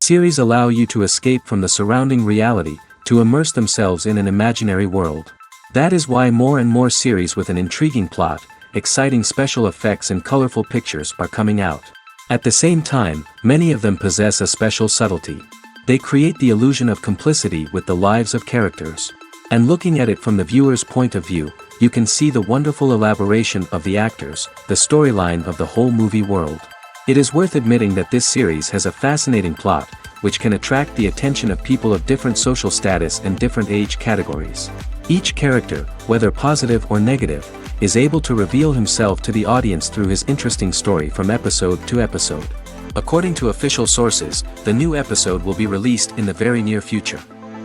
Series allow you to escape from the surrounding reality, to immerse themselves in an imaginary world. That is why more and more series with an intriguing plot, exciting special effects and colorful pictures are coming out. At the same time, many of them possess a special subtlety. They create the illusion of complicity with the lives of characters. And looking at it from the viewer's point of view, you can see the wonderful elaboration of the actors, the storyline of the whole movie world. It is worth admitting that this series has a fascinating plot, which can attract the attention of people of different social status and different age categories. Each character, whether positive or negative, is able to reveal himself to the audience through his interesting story from episode to episode. According to official sources, the new episode will be released in the very near future.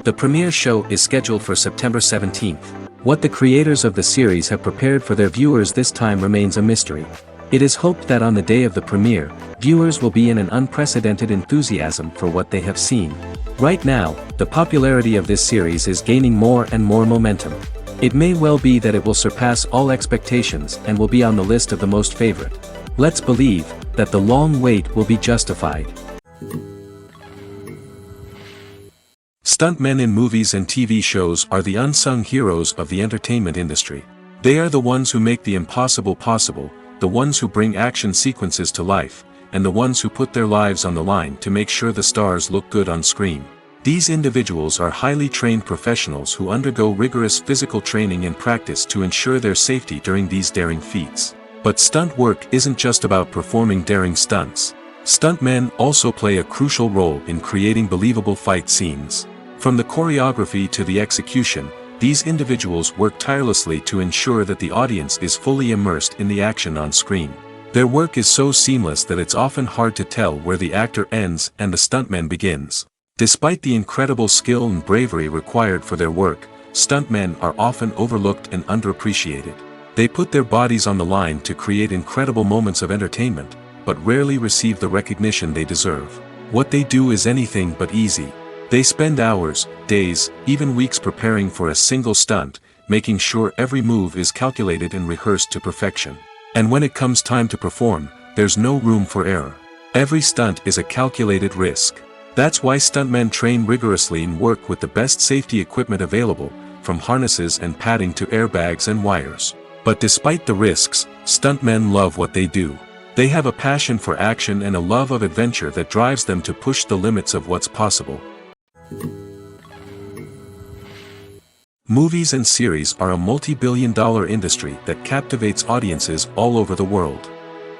The premiere show is scheduled for September 17th. What the creators of the series have prepared for their viewers this time remains a mystery. It is hoped that on the day of the premiere, viewers will be in an unprecedented enthusiasm for what they have seen. Right now, the popularity of this series is gaining more and more momentum. It may well be that it will surpass all expectations and will be on the list of the most favorite. Let's believe that the long wait will be justified. Stuntmen in movies and TV shows are the unsung heroes of the entertainment industry. They are the ones who make the impossible possible, the ones who bring action sequences to life, and the ones who put their lives on the line to make sure the stars look good on screen. These individuals are highly trained professionals who undergo rigorous physical training and practice to ensure their safety during these daring feats. But stunt work isn't just about performing daring stunts. Stuntmen also play a crucial role in creating believable fight scenes. From the choreography to the execution, these individuals work tirelessly to ensure that the audience is fully immersed in the action on screen. Their work is so seamless that it's often hard to tell where the actor ends and the stuntman begins. Despite the incredible skill and bravery required for their work, stuntmen are often overlooked and underappreciated. They put their bodies on the line to create incredible moments of entertainment, but rarely receive the recognition they deserve. What they do is anything but easy. They spend hours, days, even weeks preparing for a single stunt, making sure every move is calculated and rehearsed to perfection. And when it comes time to perform, there's no room for error. Every stunt is a calculated risk. That's why stuntmen train rigorously and work with the best safety equipment available, from harnesses and padding to airbags and wires. But despite the risks, stuntmen love what they do. They have a passion for action and a love of adventure that drives them to push the limits of what's possible. Movies and series are a multi-billion-dollar industry that captivates audiences all over the world.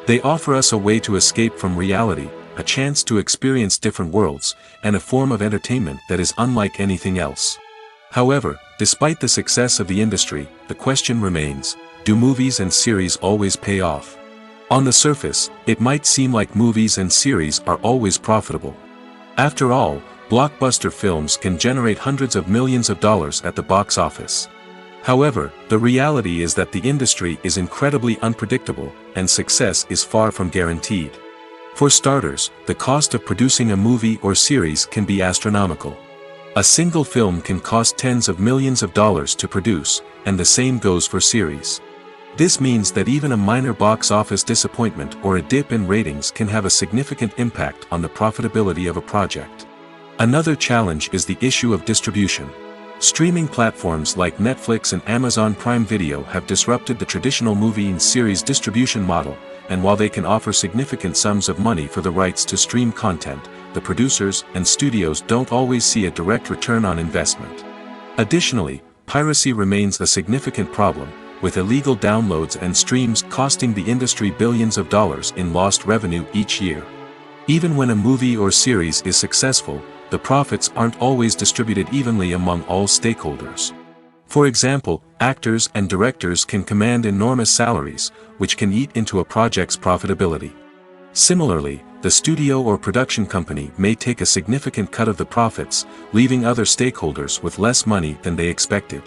They offer us a way to escape from reality, a chance to experience different worlds, and a form of entertainment that is unlike anything else. However, despite the success of the industry, the question remains, do movies and series always pay off? On the surface, it might seem like movies and series are always profitable. After all, blockbuster films can generate hundreds of millions of dollars at the box office. However, the reality is that the industry is incredibly unpredictable, and success is far from guaranteed. For starters, the cost of producing a movie or series can be astronomical. A single film can cost tens of millions of dollars to produce, and the same goes for series. This means that even a minor box office disappointment or a dip in ratings can have a significant impact on the profitability of a project. Another challenge is the issue of distribution. Streaming platforms like Netflix and Amazon Prime Video have disrupted the traditional movie and series distribution model, and while they can offer significant sums of money for the rights to stream content, the producers and studios don't always see a direct return on investment. Additionally, piracy remains a significant problem, with illegal downloads and streams costing the industry billions of dollars in lost revenue each year. Even when a movie or series is successful, the profits aren't always distributed evenly among all stakeholders. For example, actors and directors can command enormous salaries, which can eat into a project's profitability. Similarly, the studio or production company may take a significant cut of the profits, leaving other stakeholders with less money than they expected.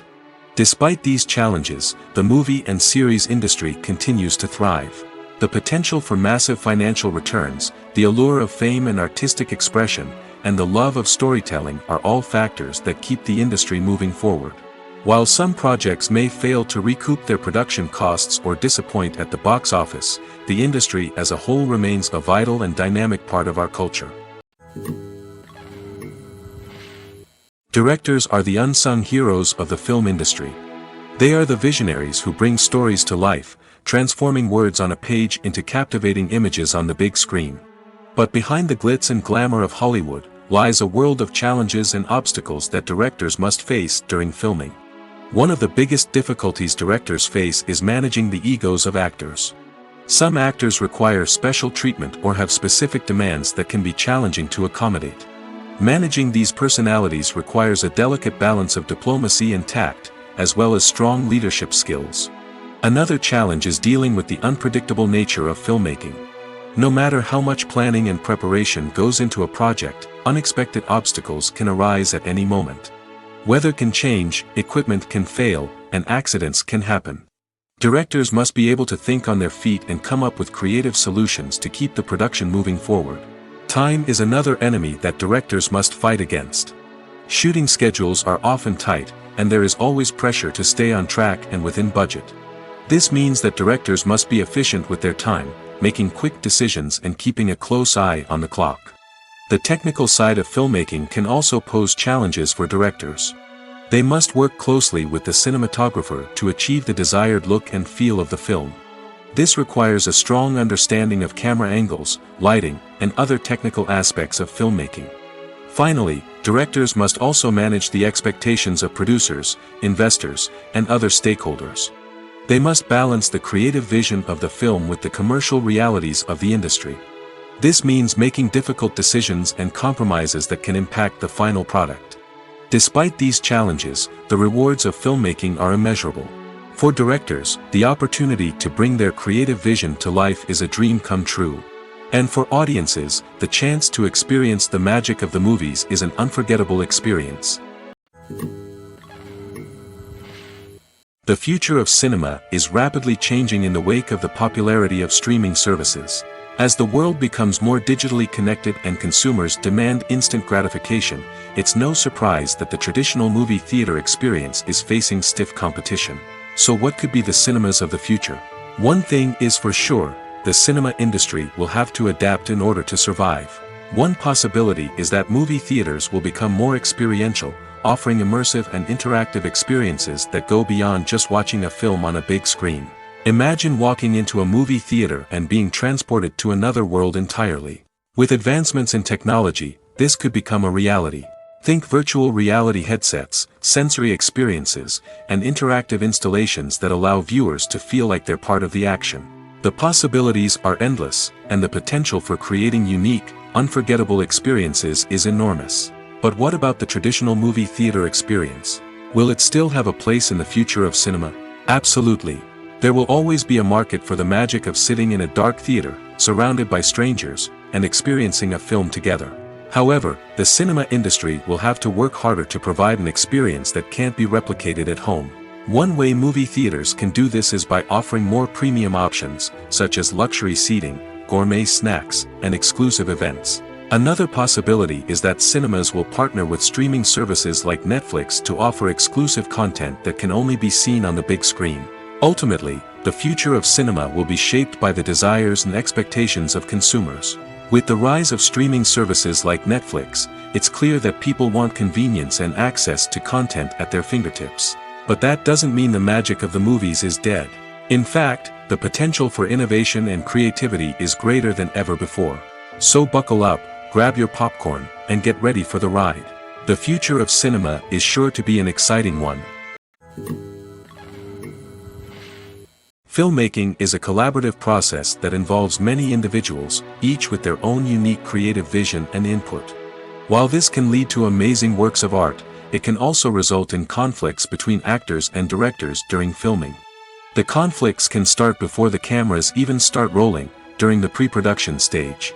Despite these challenges, the movie and series industry continues to thrive. The potential for massive financial returns, the allure of fame and artistic expression, and the love of storytelling are all factors that keep the industry moving forward. While some projects may fail to recoup their production costs or disappoint at the box office, the industry as a whole remains a vital and dynamic part of our culture. Directors are the unsung heroes of the film industry. They are the visionaries who bring stories to life, transforming words on a page into captivating images on the big screen. But behind the glitz and glamour of Hollywood lies a world of challenges and obstacles that directors must face during filming. One of the biggest difficulties directors face is managing the egos of actors. Some actors require special treatment or have specific demands that can be challenging to accommodate. Managing these personalities requires a delicate balance of diplomacy and tact, as well as strong leadership skills. Another challenge is dealing with the unpredictable nature of filmmaking. No matter how much planning and preparation goes into a project, unexpected obstacles can arise at any moment. Weather can change, equipment can fail, and accidents can happen. Directors must be able to think on their feet and come up with creative solutions to keep the production moving forward. Time is another enemy that directors must fight against. Shooting schedules are often tight, and there is always pressure to stay on track and within budget. This means that directors must be efficient with their time, making quick decisions and keeping a close eye on the clock. The technical side of filmmaking can also pose challenges for directors. They must work closely with the cinematographer to achieve the desired look and feel of the film. This requires a strong understanding of camera angles, lighting, and other technical aspects of filmmaking. Finally, directors must also manage the expectations of producers, investors, and other stakeholders. They must balance the creative vision of the film with the commercial realities of the industry. This means making difficult decisions and compromises that can impact the final product. Despite these challenges, the rewards of filmmaking are immeasurable. For directors, the opportunity to bring their creative vision to life is a dream come true. And for audiences, the chance to experience the magic of the movies is an unforgettable experience. The future of cinema is rapidly changing in the wake of the popularity of streaming services. As the world becomes more digitally connected and consumers demand instant gratification, it's no surprise that the traditional movie theater experience is facing stiff competition. So what could be the cinemas of the future? One thing is for sure, the cinema industry will have to adapt in order to survive. One possibility is that movie theaters will become more experiential, offering immersive and interactive experiences that go beyond just watching a film on a big screen. Imagine walking into a movie theater and being transported to another world entirely. With advancements in technology, this could become a reality. Think virtual reality headsets, sensory experiences, and interactive installations that allow viewers to feel like they're part of the action. The possibilities are endless, and the potential for creating unique, unforgettable experiences is enormous. But what about the traditional movie theater experience? Will it still have a place in the future of cinema? Absolutely. There will always be a market for the magic of sitting in a dark theater, surrounded by strangers, and experiencing a film together. However, the cinema industry will have to work harder to provide an experience that can't be replicated at home. One way movie theaters can do this is by offering more premium options, such as luxury seating, gourmet snacks, and exclusive events. Another possibility is that cinemas will partner with streaming services like Netflix to offer exclusive content that can only be seen on the big screen. Ultimately, the future of cinema will be shaped by the desires and expectations of consumers. With the rise of streaming services like Netflix, it's clear that people want convenience and access to content at their fingertips. But that doesn't mean the magic of the movies is dead. In fact, the potential for innovation and creativity is greater than ever before. So buckle up, grab your popcorn, and get ready for the ride. The future of cinema is sure to be an exciting one. Filmmaking is a collaborative process that involves many individuals, each with their own unique creative vision and input. While this can lead to amazing works of art, it can also result in conflicts between actors and directors during filming. The conflicts can start before the cameras even start rolling, during the pre-production stage.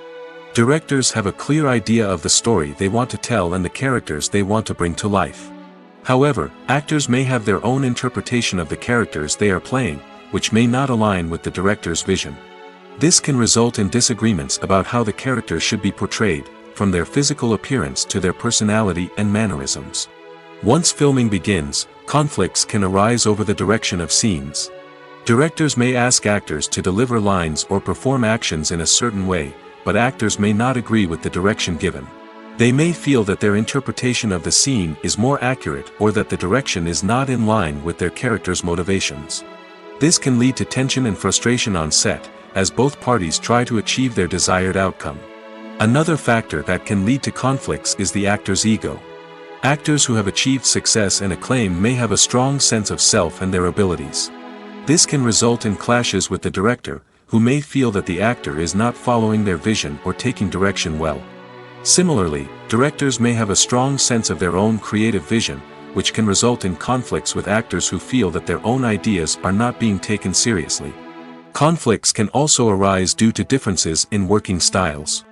Directors have a clear idea of the story they want to tell and the characters they want to bring to life. However, actors may have their own interpretation of the characters they are playing, which may not align with the director's vision. This can result in disagreements about how the characters should be portrayed, from their physical appearance to their personality and mannerisms. Once filming begins, conflicts can arise over the direction of scenes. Directors may ask actors to deliver lines or perform actions in a certain way, but actors may not agree with the direction given. They may feel that their interpretation of the scene is more accurate or that the direction is not in line with their character's motivations. This can lead to tension and frustration on set, as both parties try to achieve their desired outcome. Another factor that can lead to conflicts is the actor's ego. Actors who have achieved success and acclaim may have a strong sense of self and their abilities. This can result in clashes with the director, who may feel that the actor is not following their vision or taking direction well. Similarly, directors may have a strong sense of their own creative vision, which can result in conflicts with actors who feel that their own ideas are not being taken seriously. Conflicts can also arise due to differences in working styles.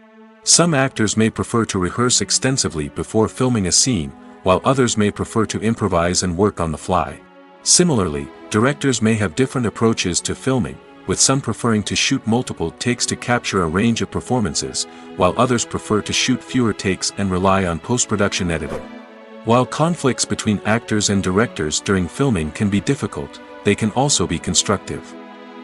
Some actors may prefer to rehearse extensively before filming a scene, while others may prefer to improvise and work on the fly. Similarly, directors may have different approaches to filming, with some preferring to shoot multiple takes to capture a range of performances, while others prefer to shoot fewer takes and rely on post-production editing. While conflicts between actors and directors during filming can be difficult, they can also be constructive.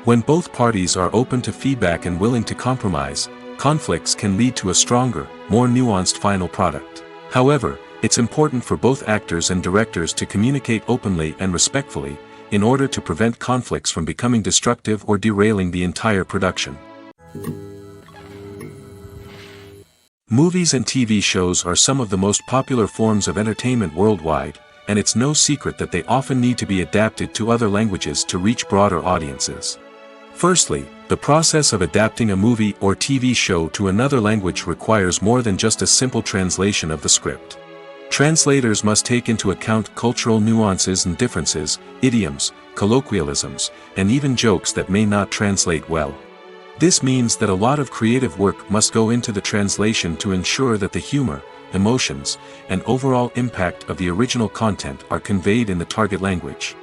When both parties are open to feedback and willing to compromise, conflicts can lead to a stronger, more nuanced final product. However, it's important for both actors and directors to communicate openly and respectfully, in order to prevent conflicts from becoming destructive or derailing the entire production. Movies and TV shows are some of the most popular forms of entertainment worldwide, and it's no secret that they often need to be adapted to other languages to reach broader audiences. Firstly, the process of adapting a movie or TV show to another language requires more than just a simple translation of the script. Translators must take into account cultural nuances and differences, idioms, colloquialisms, and even jokes that may not translate well. This means that a lot of creative work must go into the translation to ensure that the humor, emotions, and overall impact of the original content are conveyed in the target language.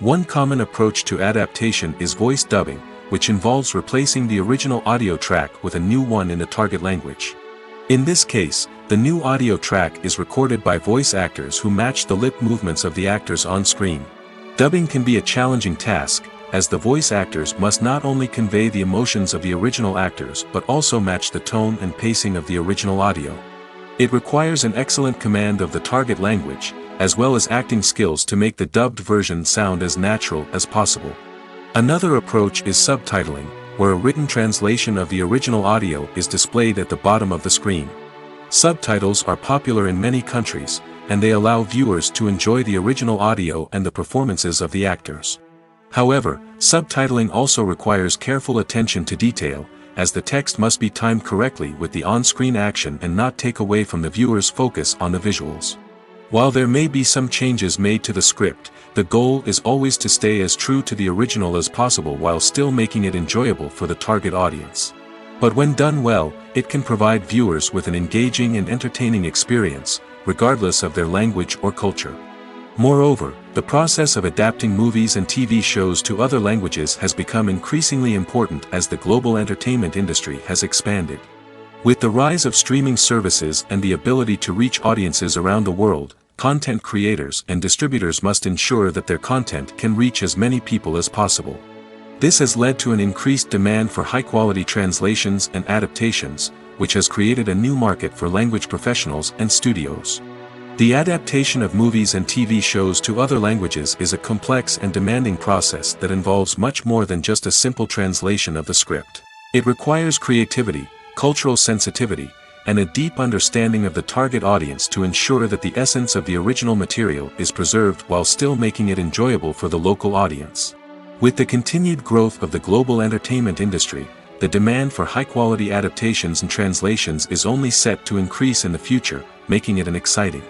One common approach to adaptation is voice dubbing, which involves replacing the original audio track with a new one in the target language. In this case, the new audio track is recorded by voice actors who match the lip movements of the actors on screen. Dubbing can be a challenging task, as the voice actors must not only convey the emotions of the original actors but also match the tone and pacing of the original audio. It requires an excellent command of the target language, as well as acting skills to make the dubbed version sound as natural as possible. Another approach is subtitling, where a written translation of the original audio is displayed at the bottom of the screen. Subtitles are popular in many countries, and they allow viewers to enjoy the original audio and the performances of the actors. However, subtitling also requires careful attention to detail, as the text must be timed correctly with the on-screen action and not take away from the viewer's focus on the visuals. While there may be some changes made to the script, the goal is always to stay as true to the original as possible while still making it enjoyable for the target audience. But when done well, it can provide viewers with an engaging and entertaining experience, regardless of their language or culture. Moreover, the process of adapting movies and TV shows to other languages has become increasingly important as the global entertainment industry has expanded. With the rise of streaming services and the ability to reach audiences around the world, content creators and distributors must ensure that their content can reach as many people as possible. This has led to an increased demand for high-quality translations and adaptations, which has created a new market for language professionals and studios. The adaptation of movies and TV shows to other languages is a complex and demanding process that involves much more than just a simple translation of the script. It requires creativity, cultural sensitivity, and a deep understanding of the target audience to ensure that the essence of the original material is preserved while still making it enjoyable for the local audience. With the continued growth of the global entertainment industry, the demand for high-quality adaptations and translations is only set to increase in the future, making it an exciting.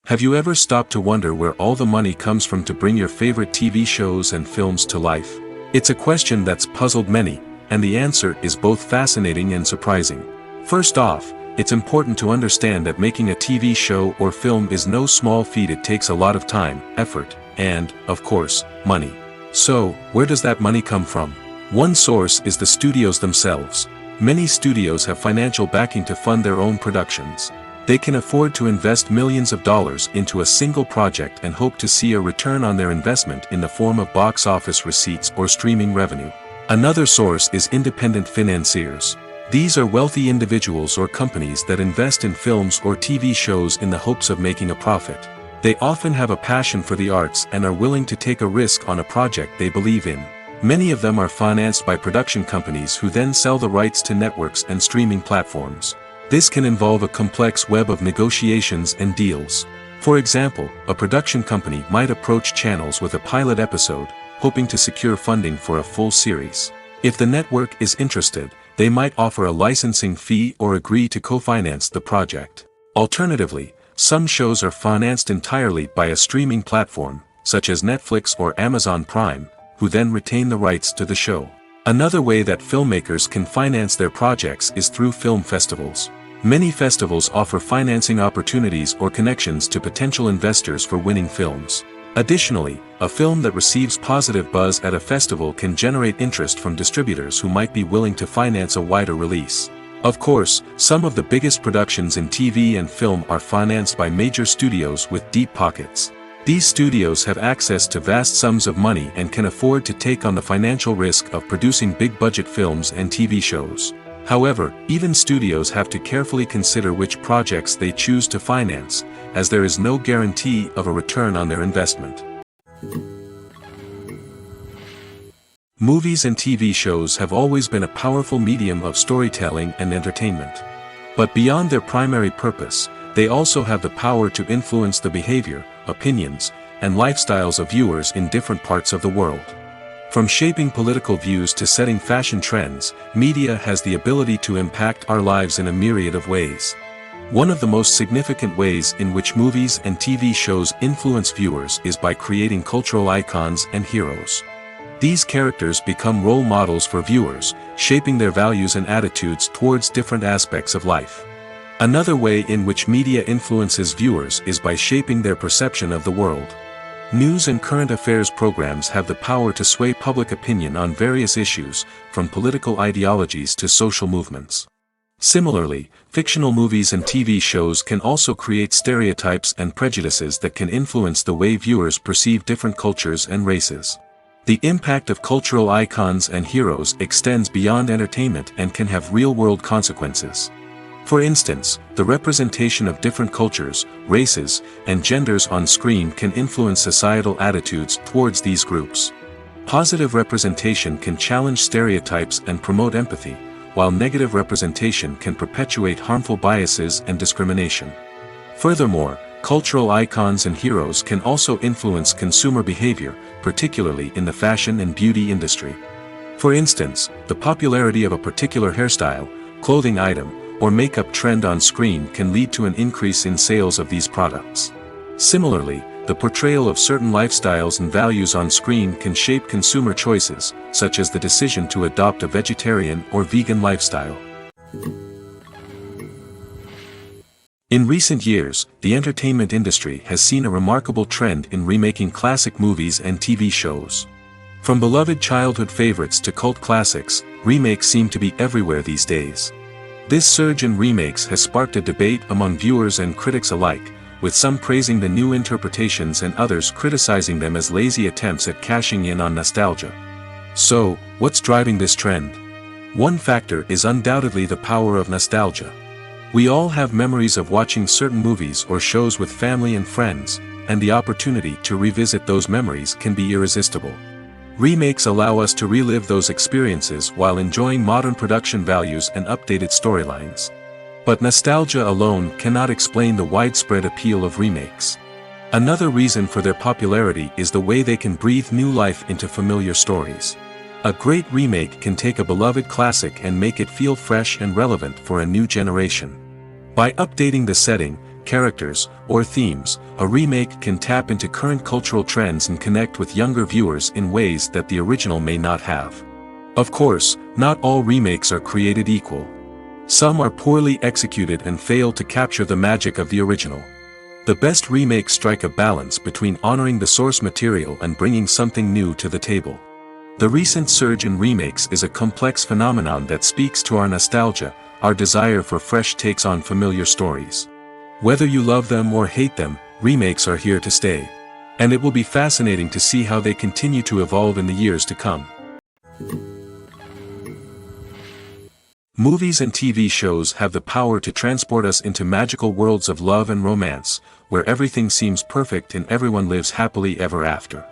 Have you ever stopped to wonder where all the money comes from to bring your favorite TV shows and films to life? It's a question that's puzzled many, and the answer is both fascinating and surprising. First off, it's important to understand that making a TV show or film is no small feat. It takes a lot of time, effort, and, of course, money. So, where does that money come from? One source is the studios themselves. Many studios have financial backing to fund their own productions. They can afford to invest millions of dollars into a single project and hope to see a return on their investment in the form of box office receipts or streaming revenue. Another source is independent financiers. These are wealthy individuals or companies that invest in films or TV shows in the hopes of making a profit. They often have a passion for the arts and are willing to take a risk on a project they believe in. Many of them are financed by production companies who then sell the rights to networks and streaming platforms. This can involve a complex web of negotiations and deals. For example, a production company might approach channels with a pilot episode, hoping to secure funding for a full series. If the network is interested, they might offer a licensing fee or agree to co-finance the project. Alternatively, some shows are financed entirely by a streaming platform, such as Netflix or Amazon Prime, who then retain the rights to the show. Another way that filmmakers can finance their projects is through film festivals. Many festivals offer financing opportunities or connections to potential investors for winning films. Additionally, a film that receives positive buzz at a festival can generate interest from distributors who might be willing to finance a wider release. Of course, some of the biggest productions in TV and film are financed by major studios with deep pockets. These studios have access to vast sums of money and can afford to take on the financial risk of producing big-budget films and TV shows. However, even studios have to carefully consider which projects they choose to finance, as there is no guarantee of a return on their investment. Movies and TV shows have always been a powerful medium of storytelling and entertainment. But beyond their primary purpose, they also have the power to influence the behavior, opinions, and lifestyles of viewers in different parts of the world. From shaping political views to setting fashion trends, media has the ability to impact our lives in a myriad of ways. One of the most significant ways in which movies and TV shows influence viewers is by creating cultural icons and heroes. These characters become role models for viewers, shaping their values and attitudes towards different aspects of life. Another way in which media influences viewers is by shaping their perception of the world. News and current affairs programs have the power to sway public opinion on various issues, from political ideologies to social movements. Similarly, fictional movies and TV shows can also create stereotypes and prejudices that can influence the way viewers perceive different cultures and races. The impact of cultural icons and heroes extends beyond entertainment and can have real-world consequences. For instance, the representation of different cultures, races, and genders on screen can influence societal attitudes towards these groups. Positive representation can challenge stereotypes and promote empathy, while negative representation can perpetuate harmful biases and discrimination. Furthermore, cultural icons and heroes can also influence consumer behavior, particularly in the fashion and beauty industry. For instance, the popularity of a particular hairstyle, clothing item, or makeup trend on screen can lead to an increase in sales of these products. Similarly, the portrayal of certain lifestyles and values on screen can shape consumer choices, such as the decision to adopt a vegetarian or vegan lifestyle. In recent years, the entertainment industry has seen a remarkable trend in remaking classic movies and TV shows. From beloved childhood favorites to cult classics, remakes seem to be everywhere these days. This surge in remakes has sparked a debate among viewers and critics alike, with some praising the new interpretations and others criticizing them as lazy attempts at cashing in on nostalgia. So, what's driving this trend? One factor is undoubtedly the power of nostalgia. We all have memories of watching certain movies or shows with family and friends, and the opportunity to revisit those memories can be irresistible. Remakes allow us to relive those experiences while enjoying modern production values and updated storylines. But nostalgia alone cannot explain the widespread appeal of remakes. Another reason for their popularity is the way they can breathe new life into familiar stories. A great remake can take a beloved classic and make it feel fresh and relevant for a new generation. By updating the setting, characters, or themes, a remake can tap into current cultural trends and connect with younger viewers in ways that the original may not have. Of course, not all remakes are created equal. Some are poorly executed and fail to capture the magic of the original. The best remakes strike a balance between honoring the source material and bringing something new to the table. The recent surge in remakes is a complex phenomenon that speaks to our nostalgia, our desire for fresh takes on familiar stories. Whether you love them or hate them, remakes are here to stay. And it will be fascinating to see how they continue to evolve in the years to come. Movies and TV shows have the power to transport us into magical worlds of love and romance, where everything seems perfect and everyone lives happily ever after.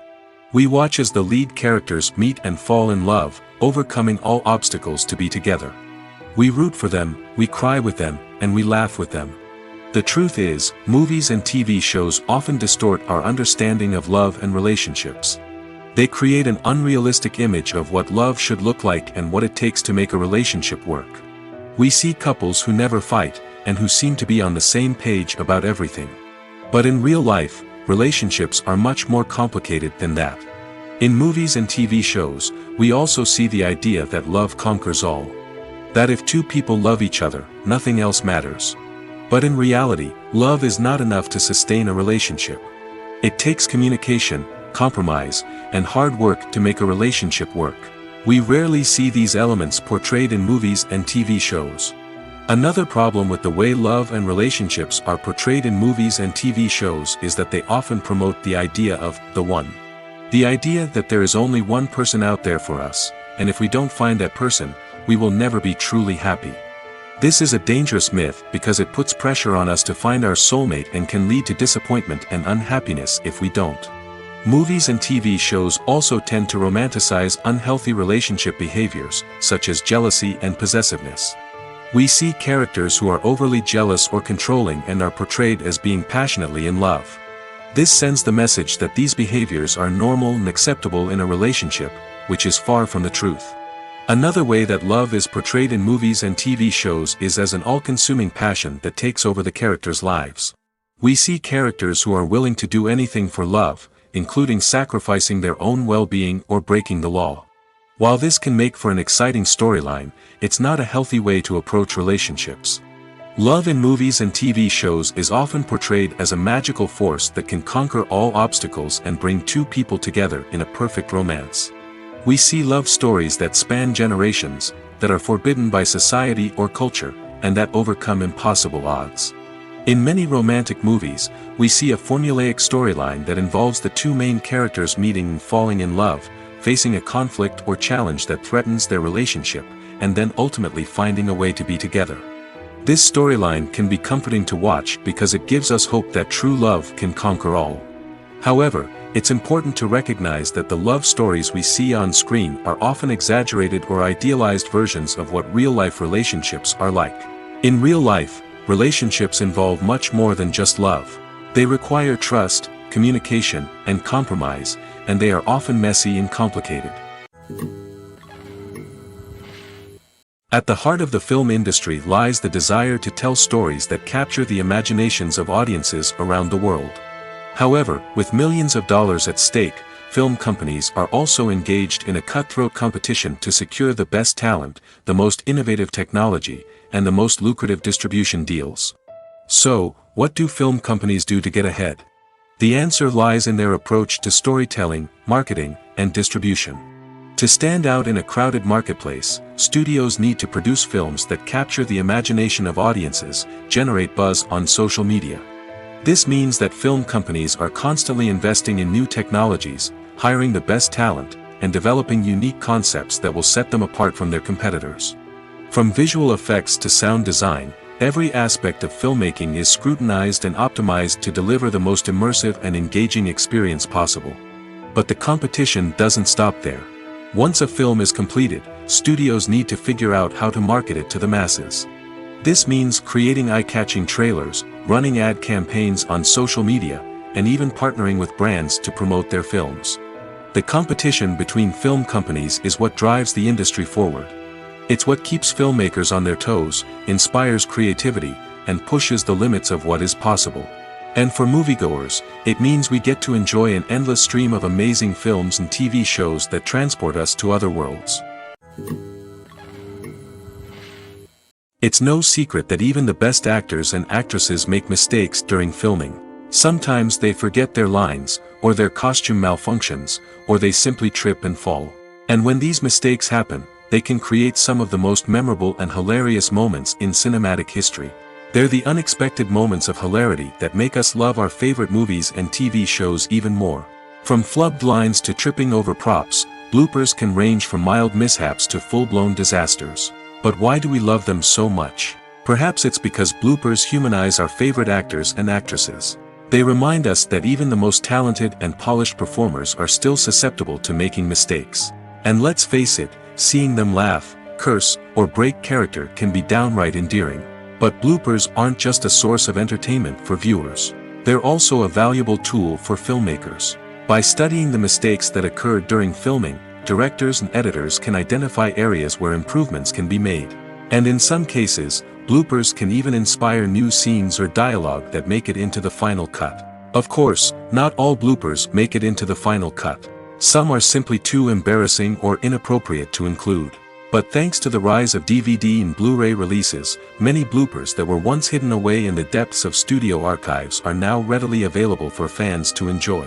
We watch as the lead characters meet and fall in love, overcoming all obstacles to be together. We root for them, we cry with them, and we laugh with them. The truth is, movies and TV shows often distort our understanding of love and relationships. They create an unrealistic image of what love should look like and what it takes to make a relationship work. We see couples who never fight, and who seem to be on the same page about everything. But in real life, relationships are much more complicated than that. In movies and TV shows, we also see the idea that love conquers all. That if two people love each other, nothing else matters. But in reality, love is not enough to sustain a relationship. It takes communication, compromise, and hard work to make a relationship work. We rarely see these elements portrayed in movies and TV shows. Another problem with the way love and relationships are portrayed in movies and TV shows is that they often promote the idea of the one. The idea that there is only one person out there for us, and if we don't find that person, we will never be truly happy. This is a dangerous myth because it puts pressure on us to find our soulmate and can lead to disappointment and unhappiness if we don't. Movies and TV shows also tend to romanticize unhealthy relationship behaviors, such as jealousy and possessiveness. We see characters who are overly jealous or controlling and are portrayed as being passionately in love. This sends the message that these behaviors are normal and acceptable in a relationship, which is far from the truth. Another way that love is portrayed in movies and TV shows is as an all-consuming passion that takes over the characters' lives. We see characters who are willing to do anything for love, including sacrificing their own well-being or breaking the law. While this can make for an exciting storyline, it's not a healthy way to approach relationships. Love in movies and TV shows is often portrayed as a magical force that can conquer all obstacles and bring two people together in a perfect romance. We see love stories that span generations, that are forbidden by society or culture, and that overcome impossible odds. In many romantic movies, we see a formulaic storyline that involves the two main characters meeting and falling in love, facing a conflict or challenge that threatens their relationship, and then ultimately finding a way to be together. This storyline can be comforting to watch because it gives us hope that true love can conquer all. However, it's important to recognize that the love stories we see on screen are often exaggerated or idealized versions of what real-life relationships are like. In real life, relationships involve much more than just love. They require trust, communication, and compromise, and they are often messy and complicated. At the heart of the film industry lies the desire to tell stories that capture the imaginations of audiences around the world. However, with millions of dollars at stake, film companies are also engaged in a cutthroat competition to secure the best talent, the most innovative technology, and the most lucrative distribution deals. So, what do film companies do to get ahead? The answer lies in their approach to storytelling, marketing, and distribution. To stand out in a crowded marketplace, studios need to produce films that capture the imagination of audiences, generate buzz on social media. This means that film companies are constantly investing in new technologies, hiring the best talent, and developing unique concepts that will set them apart from their competitors. From visual effects to sound design, every aspect of filmmaking is scrutinized and optimized to deliver the most immersive and engaging experience possible. But the competition doesn't stop there. Once a film is completed, studios need to figure out how to market it to the masses. This means creating eye-catching trailers, running ad campaigns on social media, and even partnering with brands to promote their films. The competition between film companies is what drives the industry forward. It's what keeps filmmakers on their toes, inspires creativity, and pushes the limits of what is possible. And for moviegoers, it means we get to enjoy an endless stream of amazing films and TV shows that transport us to other worlds. It's no secret that even the best actors and actresses make mistakes during filming. Sometimes they forget their lines, or their costume malfunctions, or they simply trip and fall. And when these mistakes happen, they can create some of the most memorable and hilarious moments in cinematic history. They're the unexpected moments of hilarity that make us love our favorite movies and TV shows even more. From flubbed lines to tripping over props, bloopers can range from mild mishaps to full-blown disasters. But why do we love them so much? Perhaps it's because bloopers humanize our favorite actors and actresses. They remind us that even the most talented and polished performers are still susceptible to making mistakes. And let's face it, seeing them laugh, curse, or break character can be downright endearing. But bloopers aren't just a source of entertainment for viewers. They're also a valuable tool for filmmakers. By studying the mistakes that occurred during filming, directors and editors can identify areas where improvements can be made. And in some cases, bloopers can even inspire new scenes or dialogue that make it into the final cut. Of course, not all bloopers make it into the final cut. Some are simply too embarrassing or inappropriate to include. But thanks to the rise of DVD and Blu-ray releases, many bloopers that were once hidden away in the depths of studio archives are now readily available for fans to enjoy.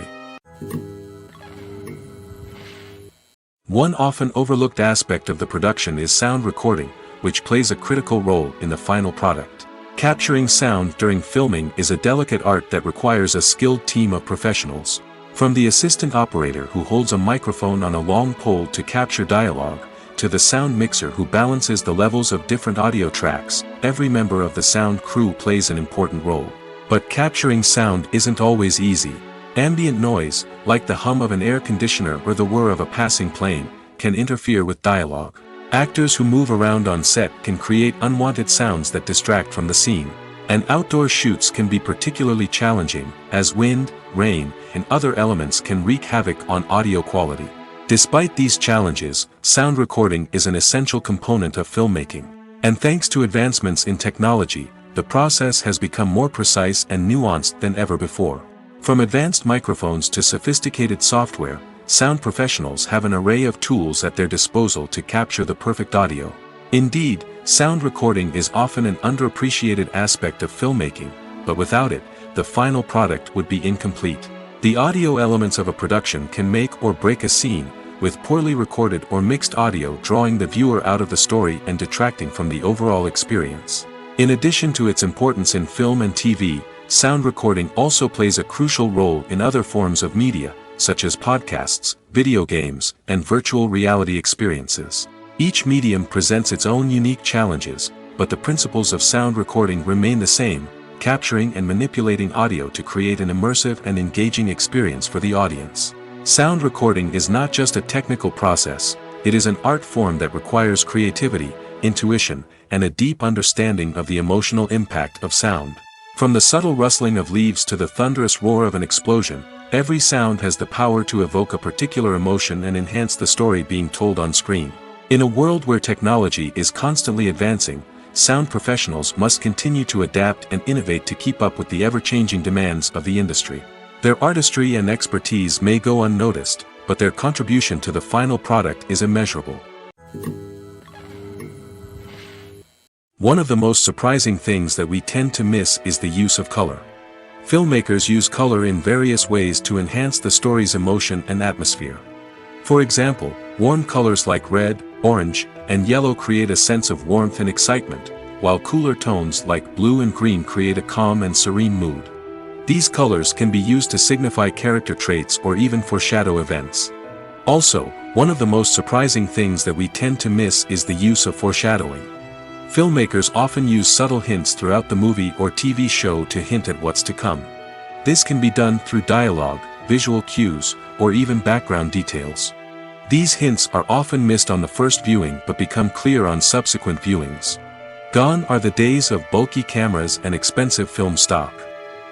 One often overlooked aspect of the production is sound recording, which plays a critical role in the final product. Capturing sound during filming is a delicate art that requires a skilled team of professionals. From the assistant operator who holds a microphone on a long pole to capture dialogue, to the sound mixer who balances the levels of different audio tracks, every member of the sound crew plays an important role. But capturing sound isn't always easy. Ambient noise, like the hum of an air conditioner or the whir of a passing plane, can interfere with dialogue. Actors who move around on set can create unwanted sounds that distract from the scene. And outdoor shoots can be particularly challenging, as wind, rain, and other elements can wreak havoc on audio quality. Despite these challenges, sound recording is an essential component of filmmaking. And thanks to advancements in technology, the process has become more precise and nuanced than ever before. From advanced microphones to sophisticated software, sound professionals have an array of tools at their disposal to capture the perfect audio. Indeed, sound recording is often an underappreciated aspect of filmmaking, but without it, the final product would be incomplete. The audio elements of a production can make or break a scene, with poorly recorded or mixed audio drawing the viewer out of the story and detracting from the overall experience. In addition to its importance in film and TV, sound recording also plays a crucial role in other forms of media, such as podcasts, video games, and virtual reality experiences. Each medium presents its own unique challenges, but the principles of sound recording remain the same: capturing and manipulating audio to create an immersive and engaging experience for the audience. Sound recording is not just a technical process, it is an art form that requires creativity, intuition, and a deep understanding of the emotional impact of sound. From the subtle rustling of leaves to the thunderous roar of an explosion, every sound has the power to evoke a particular emotion and enhance the story being told on screen. In a world where technology is constantly advancing, sound professionals must continue to adapt and innovate to keep up with the ever-changing demands of the industry. Their artistry and expertise may go unnoticed, but their contribution to the final product is immeasurable. One of the most surprising things that we tend to miss is the use of color. Filmmakers use color in various ways to enhance the story's emotion and atmosphere. For example, warm colors like red, orange, and yellow create a sense of warmth and excitement, while cooler tones like blue and green create a calm and serene mood. These colors can be used to signify character traits or even foreshadow events. Also, one of the most surprising things that we tend to miss is the use of foreshadowing. Filmmakers often use subtle hints throughout the movie or TV show to hint at what's to come. This can be done through dialogue, visual cues, or even background details. These hints are often missed on the first viewing but become clear on subsequent viewings. Gone are the days of bulky cameras and expensive film stock.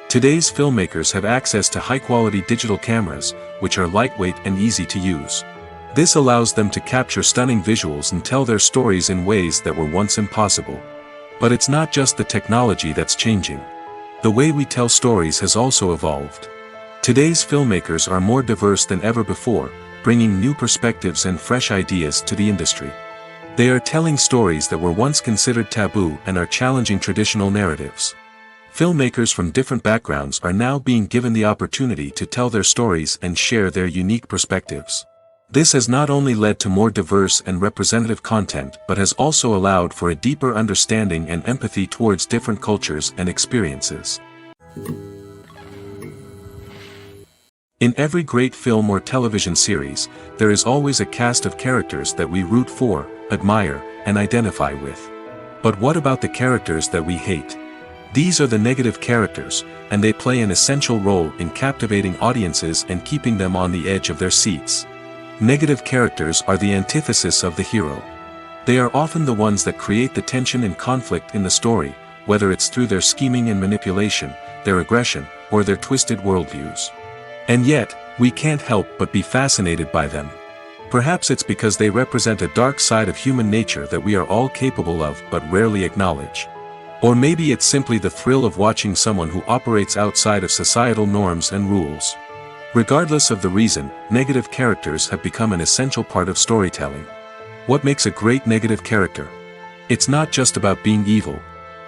Today's filmmakers have access to high-quality digital cameras, which are lightweight and easy to use. This allows them to capture stunning visuals and tell their stories in ways that were once impossible. But it's not just the technology that's changing. The way we tell stories has also evolved. Today's filmmakers are more diverse than ever before, bringing new perspectives and fresh ideas to the industry. They are telling stories that were once considered taboo and are challenging traditional narratives. Filmmakers from different backgrounds are now being given the opportunity to tell their stories and share their unique perspectives. This has not only led to more diverse and representative content but has also allowed for a deeper understanding and empathy towards different cultures and experiences. In every great film or television series, there is always a cast of characters that we root for, admire, and identify with. But what about the characters that we hate? These are the negative characters, and they play an essential role in captivating audiences and keeping them on the edge of their seats. Negative characters are the antithesis of the hero. They are often the ones that create the tension and conflict in the story, whether it's through their scheming and manipulation, their aggression, or their twisted worldviews. And yet, we can't help but be fascinated by them. Perhaps it's because they represent a dark side of human nature that we are all capable of but rarely acknowledge. Or maybe it's simply the thrill of watching someone who operates outside of societal norms and rules. Regardless of the reason, negative characters have become an essential part of storytelling. What makes a great negative character? It's not just about being evil.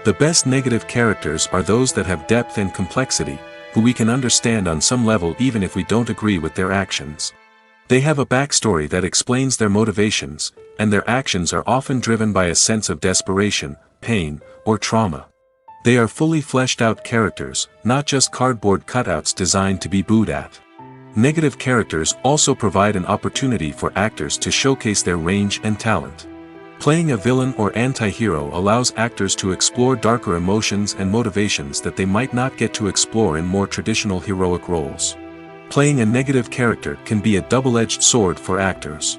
The best negative characters are those that have depth and complexity, who we can understand on some level even if we don't agree with their actions. They have a backstory that explains their motivations, and their actions are often driven by a sense of desperation, pain, or trauma. They are fully fleshed out characters, not just cardboard cutouts designed to be booed at. Negative characters also provide an opportunity for actors to showcase their range and talent. Playing a villain or anti-hero allows actors to explore darker emotions and motivations that they might not get to explore in more traditional heroic roles. Playing a negative character can be a double-edged sword for actors.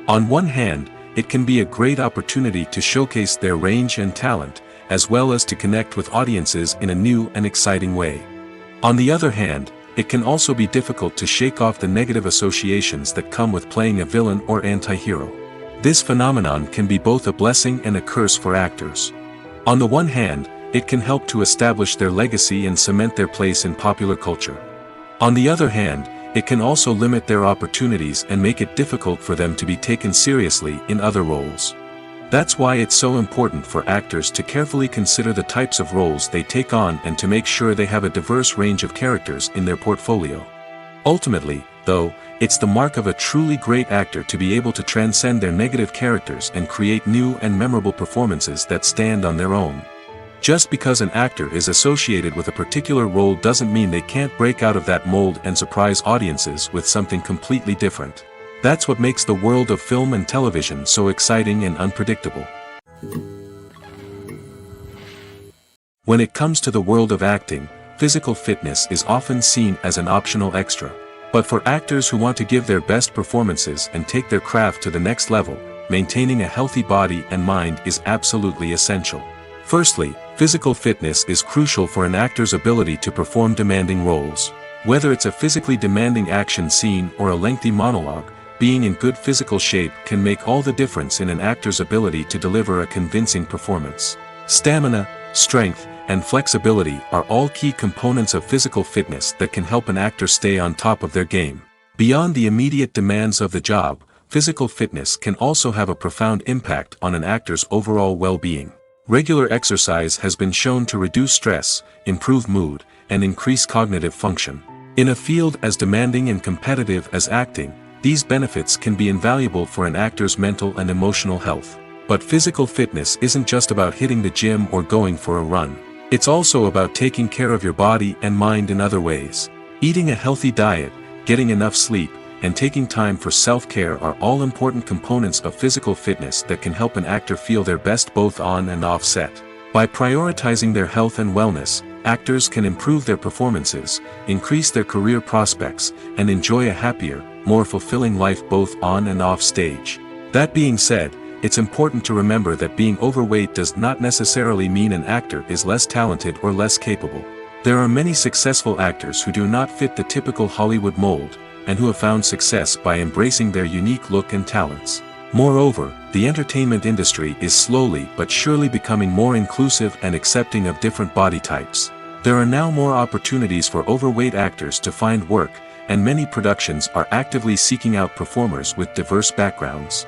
On one hand, it can be a great opportunity to showcase their range and talent, as well as to connect with audiences in a new and exciting way. On the other hand, it can also be difficult to shake off the negative associations that come with playing a villain or anti-hero. This phenomenon can be both a blessing and a curse for actors. On the one hand, it can help to establish their legacy and cement their place in popular culture. On the other hand, it can also limit their opportunities and make it difficult for them to be taken seriously in other roles. That's why it's so important for actors to carefully consider the types of roles they take on and to make sure they have a diverse range of characters in their portfolio. Ultimately, though, it's the mark of a truly great actor to be able to transcend their negative characters and create new and memorable performances that stand on their own. Just because an actor is associated with a particular role doesn't mean they can't break out of that mold and surprise audiences with something completely different. That's what makes the world of film and television so exciting and unpredictable. When it comes to the world of acting, physical fitness is often seen as an optional extra. But for actors who want to give their best performances and take their craft to the next level, maintaining a healthy body and mind is absolutely essential. Firstly, physical fitness is crucial for an actor's ability to perform demanding roles. Whether it's a physically demanding action scene or a lengthy monologue, being in good physical shape can make all the difference in an actor's ability to deliver a convincing performance. Stamina, strength, and flexibility are all key components of physical fitness that can help an actor stay on top of their game. Beyond the immediate demands of the job, physical fitness can also have a profound impact on an actor's overall well-being. Regular exercise has been shown to reduce stress, improve mood, and increase cognitive function. In a field as demanding and competitive as acting, these benefits can be invaluable for an actor's mental and emotional health. But physical fitness isn't just about hitting the gym or going for a run. It's also about taking care of your body and mind in other ways. Eating a healthy diet, getting enough sleep, and taking time for self-care are all important components of physical fitness that can help an actor feel their best both on and off set. By prioritizing their health and wellness, actors can improve their performances, increase their career prospects, and enjoy a happier, more fulfilling life both on and off stage. That being said, it's important to remember that being overweight does not necessarily mean an actor is less talented or less capable. There are many successful actors who do not fit the typical Hollywood mold, and who have found success by embracing their unique look and talents. Moreover, the entertainment industry is slowly but surely becoming more inclusive and accepting of different body types. There are now more opportunities for overweight actors to find work, and many productions are actively seeking out performers with diverse backgrounds.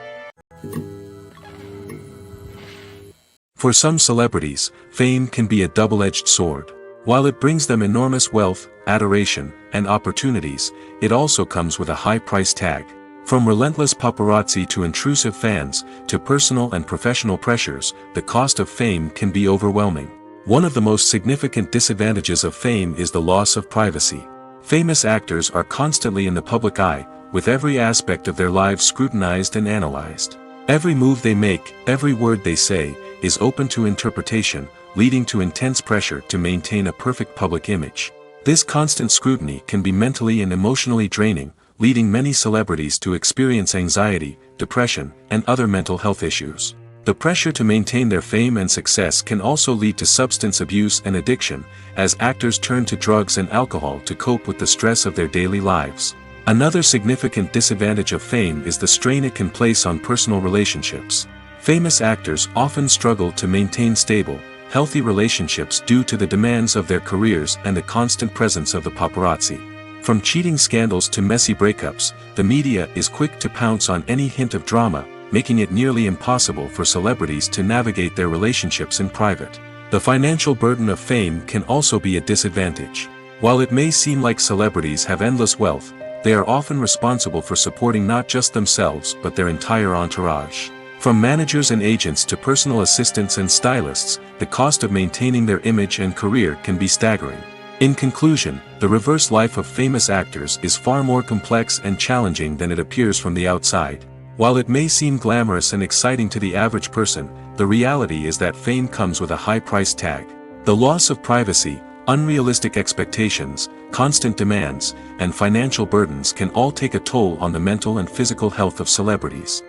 For some celebrities, fame can be a double-edged sword. While it brings them enormous wealth, adoration, and opportunities, it also comes with a high price tag. From relentless paparazzi to intrusive fans, to personal and professional pressures, the cost of fame can be overwhelming. One of the most significant disadvantages of fame is the loss of privacy. Famous actors are constantly in the public eye, with every aspect of their lives scrutinized and analyzed. Every move they make, every word they say, is open to interpretation, leading to intense pressure to maintain a perfect public image. This constant scrutiny can be mentally and emotionally draining, leading many celebrities to experience anxiety, depression, and other mental health issues. The pressure to maintain their fame and success can also lead to substance abuse and addiction, as actors turn to drugs and alcohol to cope with the stress of their daily lives. Another significant disadvantage of fame is the strain it can place on personal relationships. Famous actors often struggle to maintain stable, healthy relationships due to the demands of their careers and the constant presence of the paparazzi. From cheating scandals to messy breakups, the media is quick to pounce on any hint of drama, making it nearly impossible for celebrities to navigate their relationships in private. The financial burden of fame can also be a disadvantage. While it may seem like celebrities have endless wealth, they are often responsible for supporting not just themselves but their entire entourage. From managers and agents to personal assistants and stylists, the cost of maintaining their image and career can be staggering. In conclusion, the reverse life of famous actors is far more complex and challenging than it appears from the outside. While it may seem glamorous and exciting to the average person, the reality is that fame comes with a high price tag. The loss of privacy, unrealistic expectations, constant demands, and financial burdens can all take a toll on the mental and physical health of celebrities.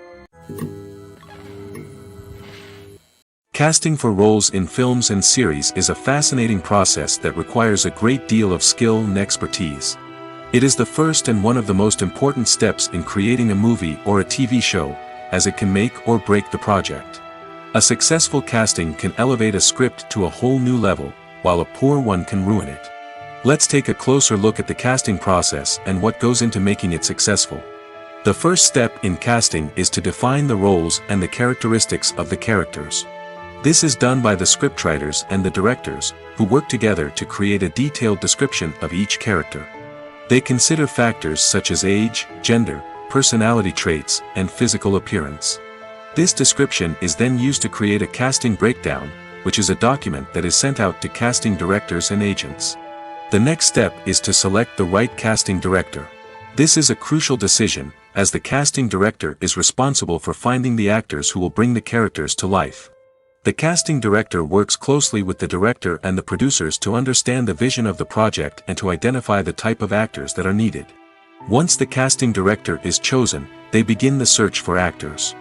Casting for roles in films and series is a fascinating process that requires a great deal of skill and expertise. It is the first and one of the most important steps in creating a movie or a TV show, as it can make or break the project. A successful casting can elevate a script to a whole new level, while a poor one can ruin it. Let's take a closer look at the casting process and what goes into making it successful. The first step in casting is to define the roles and the characteristics of the characters. This is done by the scriptwriters and the directors, who work together to create a detailed description of each character. They consider factors such as age, gender, personality traits, and physical appearance. This description is then used to create a casting breakdown, which is a document that is sent out to casting directors and agents. The next step is to select the right casting director. This is a crucial decision, as the casting director is responsible for finding the actors who will bring the characters to life. The casting director works closely with the director and the producers to understand the vision of the project and to identify the type of actors that are needed. Once the casting director is chosen, they begin the search for actors.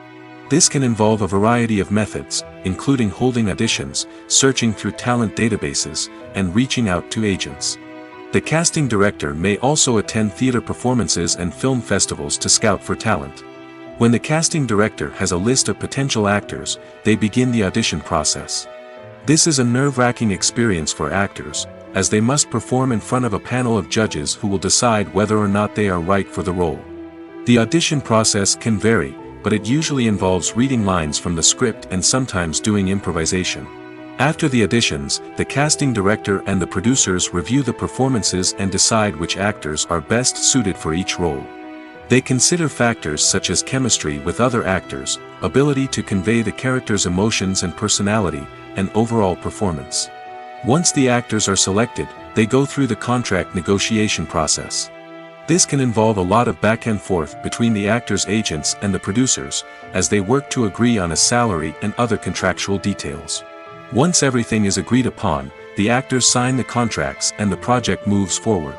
This can involve a variety of methods, including holding auditions, searching through talent databases, and reaching out to agents. The casting director may also attend theater performances and film festivals to scout for talent. When the casting director has a list of potential actors, they begin the audition process. This is a nerve-wracking experience for actors, as they must perform in front of a panel of judges who will decide whether or not they are right for the role. The audition process can vary, but it usually involves reading lines from the script and sometimes doing improvisation. After the auditions, the casting director and the producers review the performances and decide which actors are best suited for each role. They consider factors such as chemistry with other actors, ability to convey the character's emotions and personality, and overall performance. Once the actors are selected, they go through the contract negotiation process. This can involve a lot of back and forth between the actors' agents and the producers, as they work to agree on a salary and other contractual details. Once everything is agreed upon, the actors sign the contracts and the project moves forward.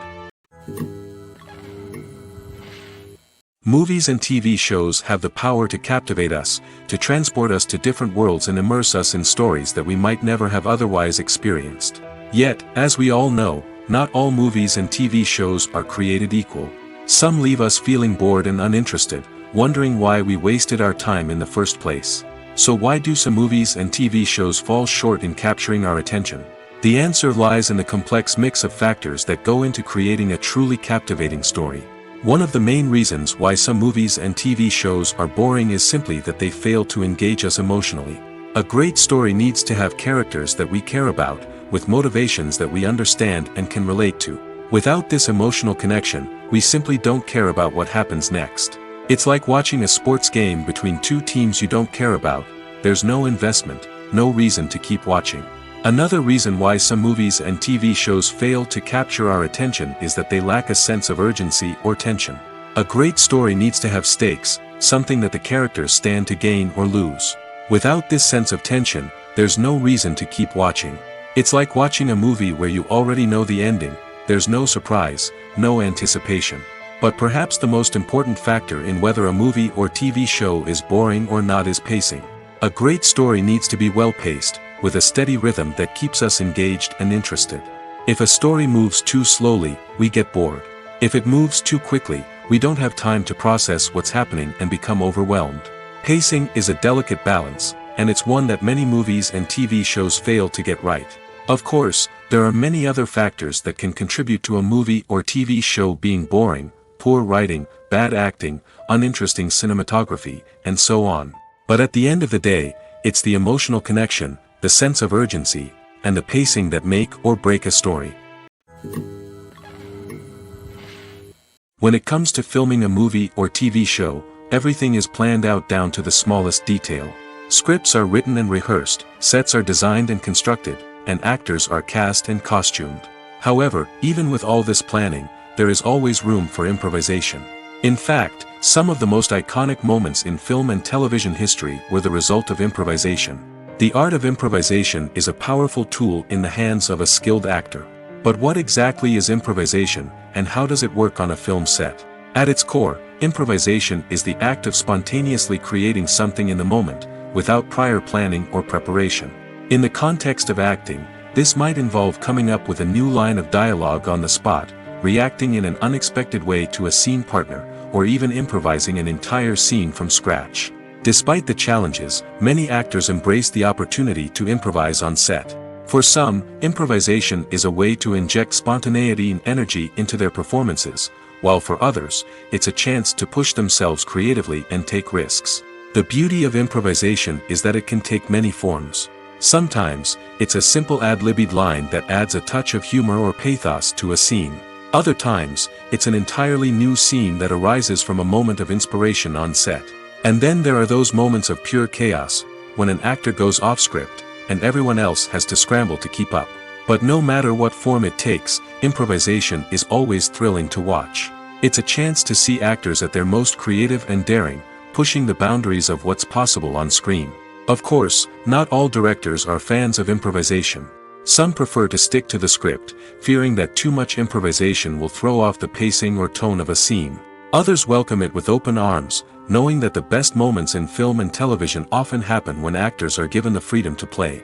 Movies and TV shows have the power to captivate us, to transport us to different worlds and immerse us in stories that we might never have otherwise experienced. Yet, as we all know, not all movies and TV shows are created equal. Some leave us feeling bored and uninterested, wondering why we wasted our time in the first place. So why do some movies and TV shows fall short in capturing our attention? The answer lies in the complex mix of factors that go into creating a truly captivating story. One of the main reasons why some movies and TV shows are boring is simply that they fail to engage us emotionally. A great story needs to have characters that we care about, with motivations that we understand and can relate to. Without this emotional connection, we simply don't care about what happens next. It's like watching a sports game between two teams you don't care about. There's no investment, no reason to keep watching. Another reason why some movies and TV shows fail to capture our attention is that they lack a sense of urgency or tension. A great story needs to have stakes, something that the characters stand to gain or lose. Without this sense of tension, there's no reason to keep watching. It's like watching a movie where you already know the ending, there's no surprise, no anticipation. But perhaps the most important factor in whether a movie or TV show is boring or not is pacing. A great story needs to be well-paced, with a steady rhythm that keeps us engaged and interested. If a story moves too slowly, we get bored. If it moves too quickly, we don't have time to process what's happening and become overwhelmed. Pacing is a delicate balance, and it's one that many movies and TV shows fail to get right. Of course, there are many other factors that can contribute to a movie or TV show being boring: poor writing, bad acting, uninteresting cinematography, and so on. But at the end of the day, it's the emotional connection, the sense of urgency, and the pacing that make or break a story. When it comes to filming a movie or TV show, everything is planned out down to the smallest detail. Scripts are written and rehearsed, sets are designed and constructed, and actors are cast and costumed. However, even with all this planning, there is always room for improvisation. In fact, some of the most iconic moments in film and television history were the result of improvisation. The art of improvisation is a powerful tool in the hands of a skilled actor. But what exactly is improvisation, and how does it work on a film set? At its core, improvisation is the act of spontaneously creating something in the moment, without prior planning or preparation. In the context of acting, this might involve coming up with a new line of dialogue on the spot, reacting in an unexpected way to a scene partner, or even improvising an entire scene from scratch. Despite the challenges, many actors embrace the opportunity to improvise on set. For some, improvisation is a way to inject spontaneity and energy into their performances, while for others, it's a chance to push themselves creatively and take risks. The beauty of improvisation is that it can take many forms. Sometimes, it's a simple ad-libbed line that adds a touch of humor or pathos to a scene. Other times, it's an entirely new scene that arises from a moment of inspiration on set. And then there are those moments of pure chaos, when an actor goes off script, and everyone else has to scramble to keep up. But no matter what form it takes, improvisation is always thrilling to watch. It's a chance to see actors at their most creative and daring, pushing the boundaries of what's possible on screen. Of course, not all directors are fans of improvisation. Some prefer to stick to the script, fearing that too much improvisation will throw off the pacing or tone of a scene. Others welcome it with open arms, knowing that the best moments in film and television often happen when actors are given the freedom to play.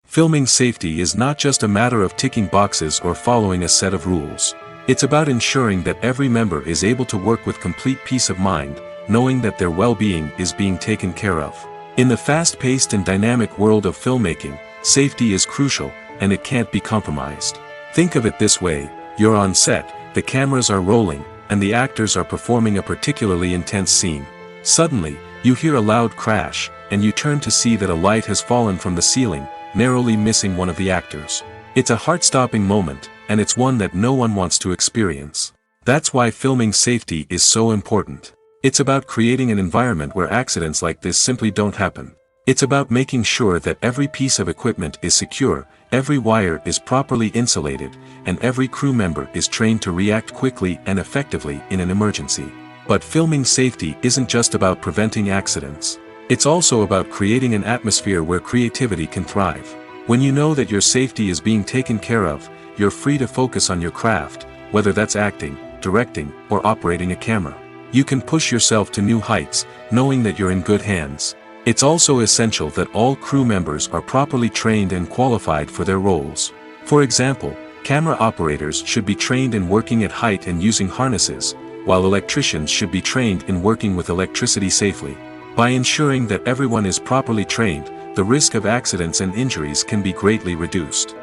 Filming safety is not just a matter of ticking boxes or following a set of rules. It's about ensuring that every member is able to work with complete peace of mind, knowing that their well-being is being taken care of. In the fast-paced and dynamic world of filmmaking, safety is crucial, and it can't be compromised. Think of it this way: you're on set, the cameras are rolling, and the actors are performing a particularly intense scene. Suddenly, you hear a loud crash, and you turn to see that a light has fallen from the ceiling, narrowly missing one of the actors. It's a heart-stopping moment, and it's one that no one wants to experience. That's why filming safety is so important. It's about creating an environment where accidents like this simply don't happen. It's about making sure that every piece of equipment is secure, every wire is properly insulated, and every crew member is trained to react quickly and effectively in an emergency. But filming safety isn't just about preventing accidents. It's also about creating an atmosphere where creativity can thrive. When you know that your safety is being taken care of, you're free to focus on your craft, whether that's acting, directing, or operating a camera. You can push yourself to new heights, knowing that you're in good hands. It's also essential that all crew members are properly trained and qualified for their roles. For example, camera operators should be trained in working at height and using harnesses, while electricians should be trained in working with electricity safely. By ensuring that everyone is properly trained, the risk of accidents and injuries can be greatly reduced.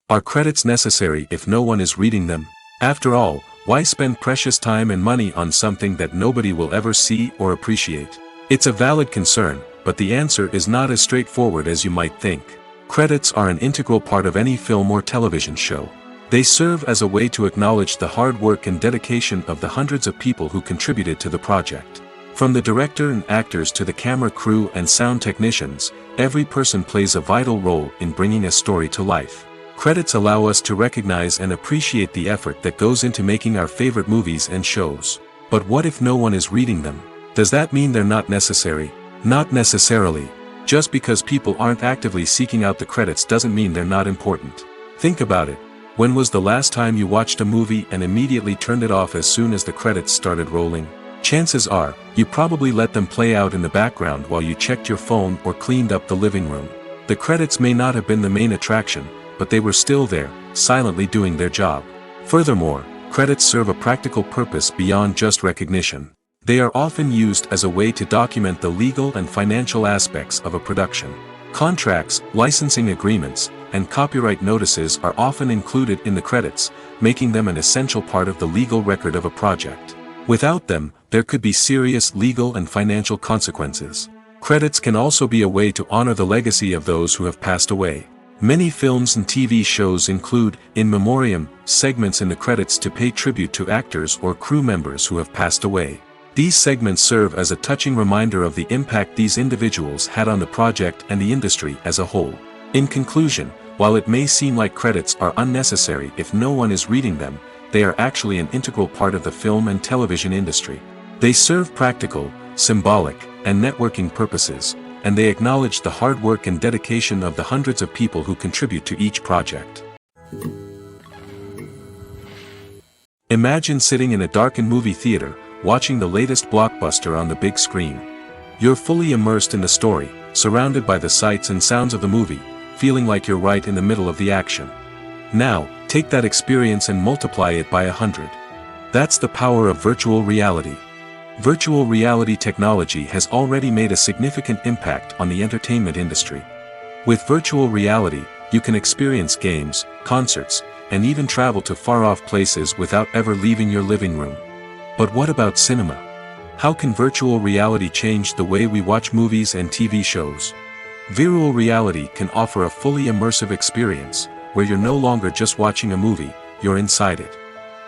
Are credits necessary if no one is reading them? After all, why spend precious time and money on something that nobody will ever see or appreciate? It's a valid concern, but the answer is not as straightforward as you might think. Credits are an integral part of any film or television show. They serve as a way to acknowledge the hard work and dedication of the hundreds of people who contributed to the project. From the director and actors to the camera crew and sound technicians, every person plays a vital role in bringing a story to life. Credits allow us to recognize and appreciate the effort that goes into making our favorite movies and shows. But what if no one is reading them? Does that mean they're not necessary? Not necessarily. Just because people aren't actively seeking out the credits doesn't mean they're not important. Think about it. When was the last time you watched a movie and immediately turned it off as soon as the credits started rolling? Chances are, you probably let them play out in the background while you checked your phone or cleaned up the living room. The credits may not have been the main attraction, but they were still there, silently doing their job. Furthermore, credits serve a practical purpose beyond just recognition. They are often used as a way to document the legal and financial aspects of a production. Contracts, licensing agreements, and copyright notices are often included in the credits, making them an essential part of the legal record of a project. Without them, there could be serious legal and financial consequences. Credits can also be a way to honor the legacy of those who have passed away. Many films and TV shows include, in memoriam, segments in the credits to pay tribute to actors or crew members who have passed away. These segments serve as a touching reminder of the impact these individuals had on the project and the industry as a whole. In conclusion, while it may seem like credits are unnecessary if no one is reading them, they are actually an integral part of the film and television industry. They serve practical, symbolic, and networking purposes, and they acknowledge the hard work and dedication of the hundreds of people who contribute to each project. Imagine sitting in a darkened movie theater, watching the latest blockbuster on the big screen. You're fully immersed in the story, surrounded by the sights and sounds of the movie, feeling like you're right in the middle of the action. Now, take that experience and multiply it by 100. That's the power of virtual reality. Virtual reality technology has already made a significant impact on the entertainment industry. With virtual reality, you can experience games, concerts, and even travel to far-off places without ever leaving your living room. But what about cinema? How can virtual reality change the way we watch movies and TV shows? Virtual reality can offer a fully immersive experience, where you're no longer just watching a movie, you're inside it.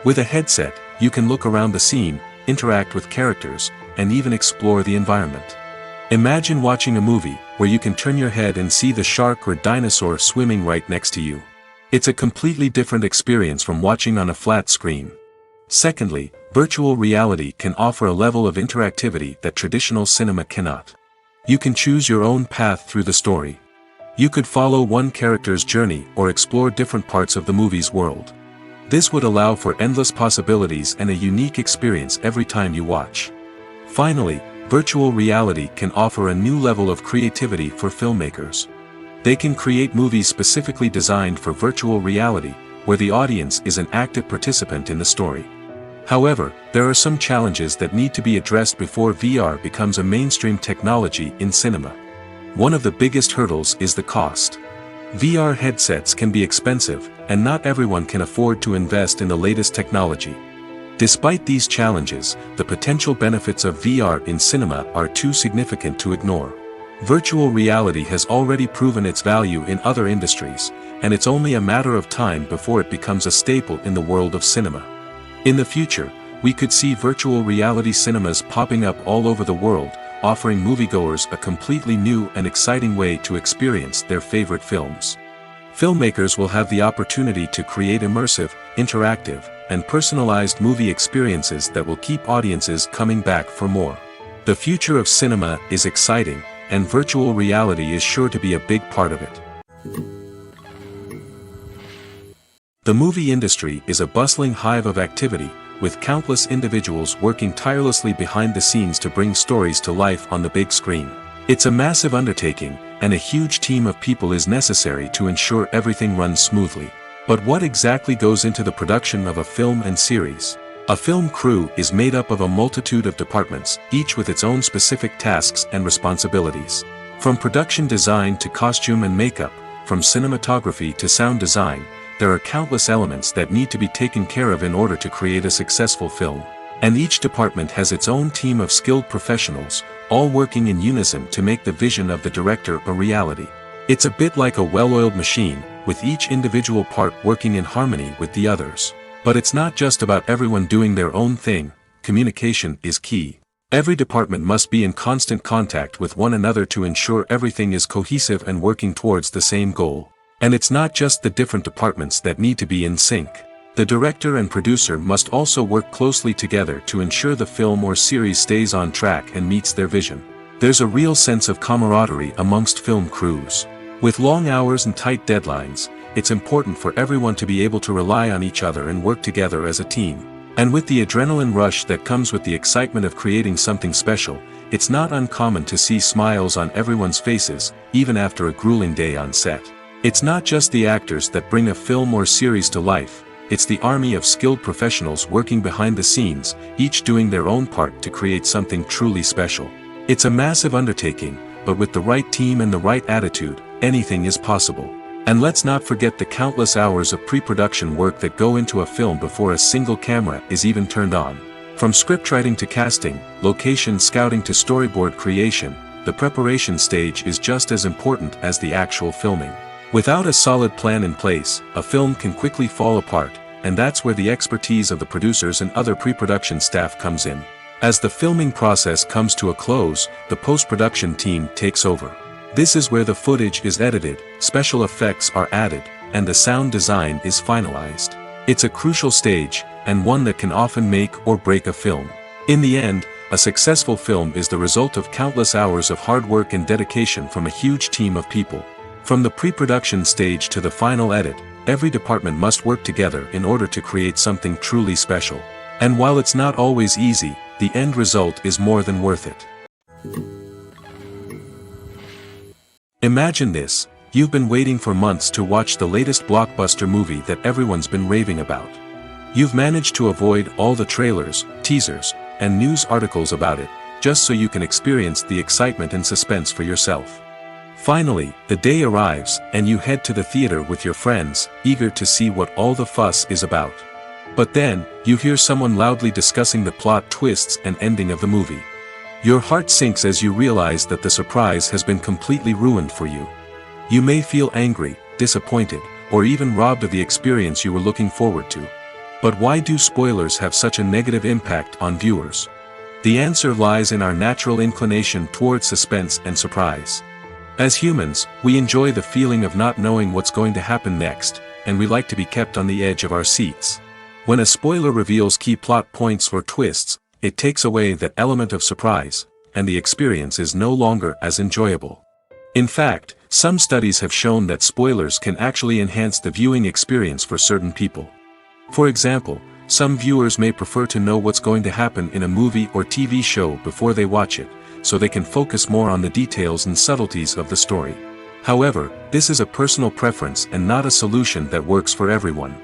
With a headset, you can look around the scene, interact with characters, and even explore the environment. Imagine watching a movie, where you can turn your head and see the shark or dinosaur swimming right next to you. It's a completely different experience from watching on a flat screen. Secondly, virtual reality can offer a level of interactivity that traditional cinema cannot. You can choose your own path through the story. You could follow one character's journey or explore different parts of the movie's world. This would allow for endless possibilities and a unique experience every time you watch. Finally, virtual reality can offer a new level of creativity for filmmakers. They can create movies specifically designed for virtual reality, where the audience is an active participant in the story. However, there are some challenges that need to be addressed before VR becomes a mainstream technology in cinema. One of the biggest hurdles is the cost. VR headsets can be expensive, and not everyone can afford to invest in the latest technology. Despite these challenges, the potential benefits of VR in cinema are too significant to ignore. Virtual reality has already proven its value in other industries, and it's only a matter of time before it becomes a staple in the world of cinema. In the future, we could see virtual reality cinemas popping up all over the world, offering moviegoers a completely new and exciting way to experience their favorite films. Filmmakers will have the opportunity to create immersive, interactive, and personalized movie experiences that will keep audiences coming back for more. The future of cinema is exciting, and virtual reality is sure to be a big part of it. The movie industry is a bustling hive of activity, with countless individuals working tirelessly behind the scenes to bring stories to life on the big screen. It's a massive undertaking, and a huge team of people is necessary to ensure everything runs smoothly. But what exactly goes into the production of a film and series? A film crew is made up of a multitude of departments, each with its own specific tasks and responsibilities. From production design to costume and makeup, from cinematography to sound design, there are countless elements that need to be taken care of in order to create a successful film. And each department has its own team of skilled professionals, all working in unison to make the vision of the director a reality. It's a bit like a well-oiled machine, with each individual part working in harmony with the others. But it's not just about everyone doing their own thing. Communication is key. Every department must be in constant contact with one another to ensure everything is cohesive and working towards the same goal. And it's not just the different departments that need to be in sync. The director and producer must also work closely together to ensure the film or series stays on track and meets their vision. There's a real sense of camaraderie amongst film crews. With long hours and tight deadlines, it's important for everyone to be able to rely on each other and work together as a team. And with the adrenaline rush that comes with the excitement of creating something special, it's not uncommon to see smiles on everyone's faces, even after a grueling day on set. It's not just the actors that bring a film or series to life, it's the army of skilled professionals working behind the scenes, each doing their own part to create something truly special. It's a massive undertaking, but with the right team and the right attitude, anything is possible. And let's not forget the countless hours of pre-production work that go into a film before a single camera is even turned on. From scriptwriting to casting, location scouting to storyboard creation, the preparation stage is just as important as the actual filming. Without a solid plan in place, a film can quickly fall apart, and that's where the expertise of the producers and other pre-production staff comes in. As the filming process comes to a close, the post-production team takes over. This is where the footage is edited, special effects are added, and the sound design is finalized. It's a crucial stage, and one that can often make or break a film. In the end, a successful film is the result of countless hours of hard work and dedication from a huge team of people. From the pre-production stage to the final edit, every department must work together in order to create something truly special. And while it's not always easy, the end result is more than worth it. Imagine this, you've been waiting for months to watch the latest blockbuster movie that everyone's been raving about. You've managed to avoid all the trailers, teasers, and news articles about it, just so you can experience the excitement and suspense for yourself. Finally, the day arrives, and you head to the theater with your friends, eager to see what all the fuss is about. But then, you hear someone loudly discussing the plot twists and ending of the movie. Your heart sinks as you realize that the surprise has been completely ruined for you. You may feel angry, disappointed, or even robbed of the experience you were looking forward to. But why do spoilers have such a negative impact on viewers? The answer lies in our natural inclination towards suspense and surprise. As humans, we enjoy the feeling of not knowing what's going to happen next, and we like to be kept on the edge of our seats. When a spoiler reveals key plot points or twists, it takes away that element of surprise, and the experience is no longer as enjoyable. In fact, some studies have shown that spoilers can actually enhance the viewing experience for certain people. For example, some viewers may prefer to know what's going to happen in a movie or TV show before they watch it, so they can focus more on the details and subtleties of the story. However, this is a personal preference and not a solution that works for everyone.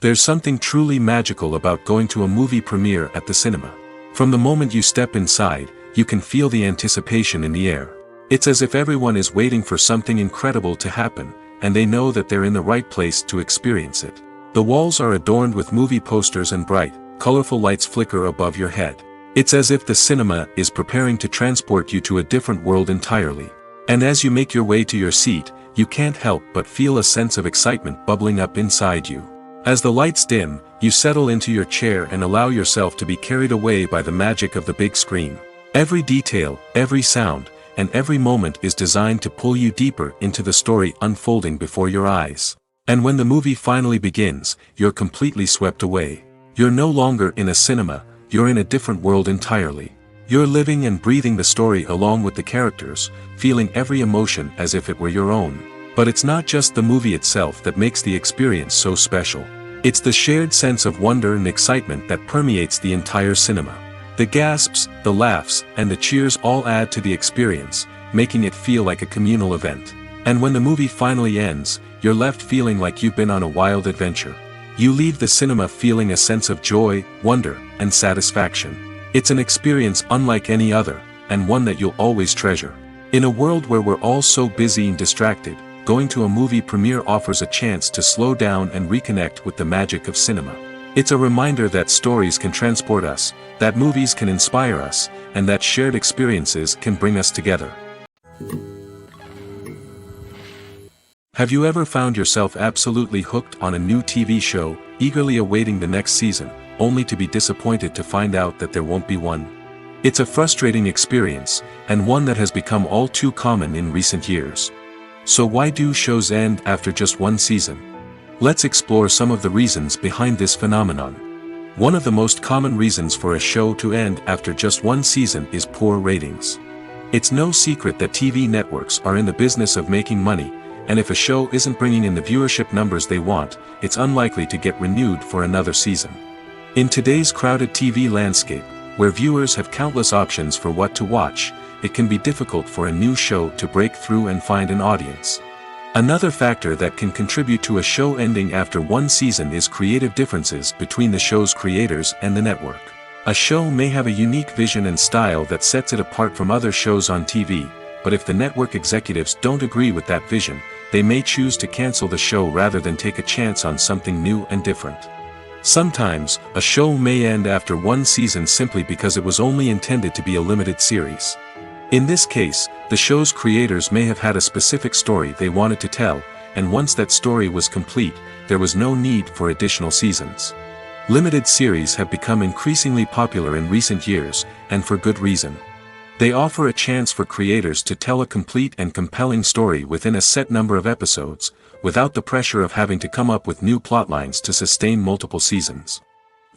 There's something truly magical about going to a movie premiere at the cinema. From the moment you step inside, you can feel the anticipation in the air. It's as if everyone is waiting for something incredible to happen, and they know that they're in the right place to experience it. The walls are adorned with movie posters and bright, colorful lights flicker above your head. It's as if the cinema is preparing to transport you to a different world entirely. And as you make your way to your seat, you can't help but feel a sense of excitement bubbling up inside you. As the lights dim, you settle into your chair and allow yourself to be carried away by the magic of the big screen. Every detail, every sound, and every moment is designed to pull you deeper into the story unfolding before your eyes. And when the movie finally begins, you're completely swept away. You're no longer in a cinema, you're in a different world entirely. You're living and breathing the story along with the characters, feeling every emotion as if it were your own. But it's not just the movie itself that makes the experience so special. It's the shared sense of wonder and excitement that permeates the entire cinema. The gasps, the laughs, and the cheers all add to the experience, making it feel like a communal event. And when the movie finally ends, you're left feeling like you've been on a wild adventure. You leave the cinema feeling a sense of joy, wonder, and satisfaction. It's an experience unlike any other, and one that you'll always treasure. In a world where we're all so busy and distracted, going to a movie premiere offers a chance to slow down and reconnect with the magic of cinema. It's a reminder that stories can transport us, that movies can inspire us, and that shared experiences can bring us together. Have you ever found yourself absolutely hooked on a new TV show, eagerly awaiting the next season, only to be disappointed to find out that there won't be one? It's a frustrating experience, and one that has become all too common in recent years. So why do shows end after just one season? Let's explore some of the reasons behind this phenomenon. One of the most common reasons for a show to end after just one season is poor ratings. It's no secret that TV networks are in the business of making money, and if a show isn't bringing in the viewership numbers they want, it's unlikely to get renewed for another season. In today's crowded TV landscape, where viewers have countless options for what to watch, it can be difficult for a new show to break through and find an audience. Another factor that can contribute to a show ending after one season is creative differences between the show's creators and the network. A show may have a unique vision and style that sets it apart from other shows on TV, but if the network executives don't agree with that vision, they may choose to cancel the show rather than take a chance on something new and different. Sometimes, a show may end after one season simply because it was only intended to be a limited series. In this case, the show's creators may have had a specific story they wanted to tell, and once that story was complete, there was no need for additional seasons. Limited series have become increasingly popular in recent years, and for good reason. They offer a chance for creators to tell a complete and compelling story within a set number of episodes, without the pressure of having to come up with new plotlines to sustain multiple seasons.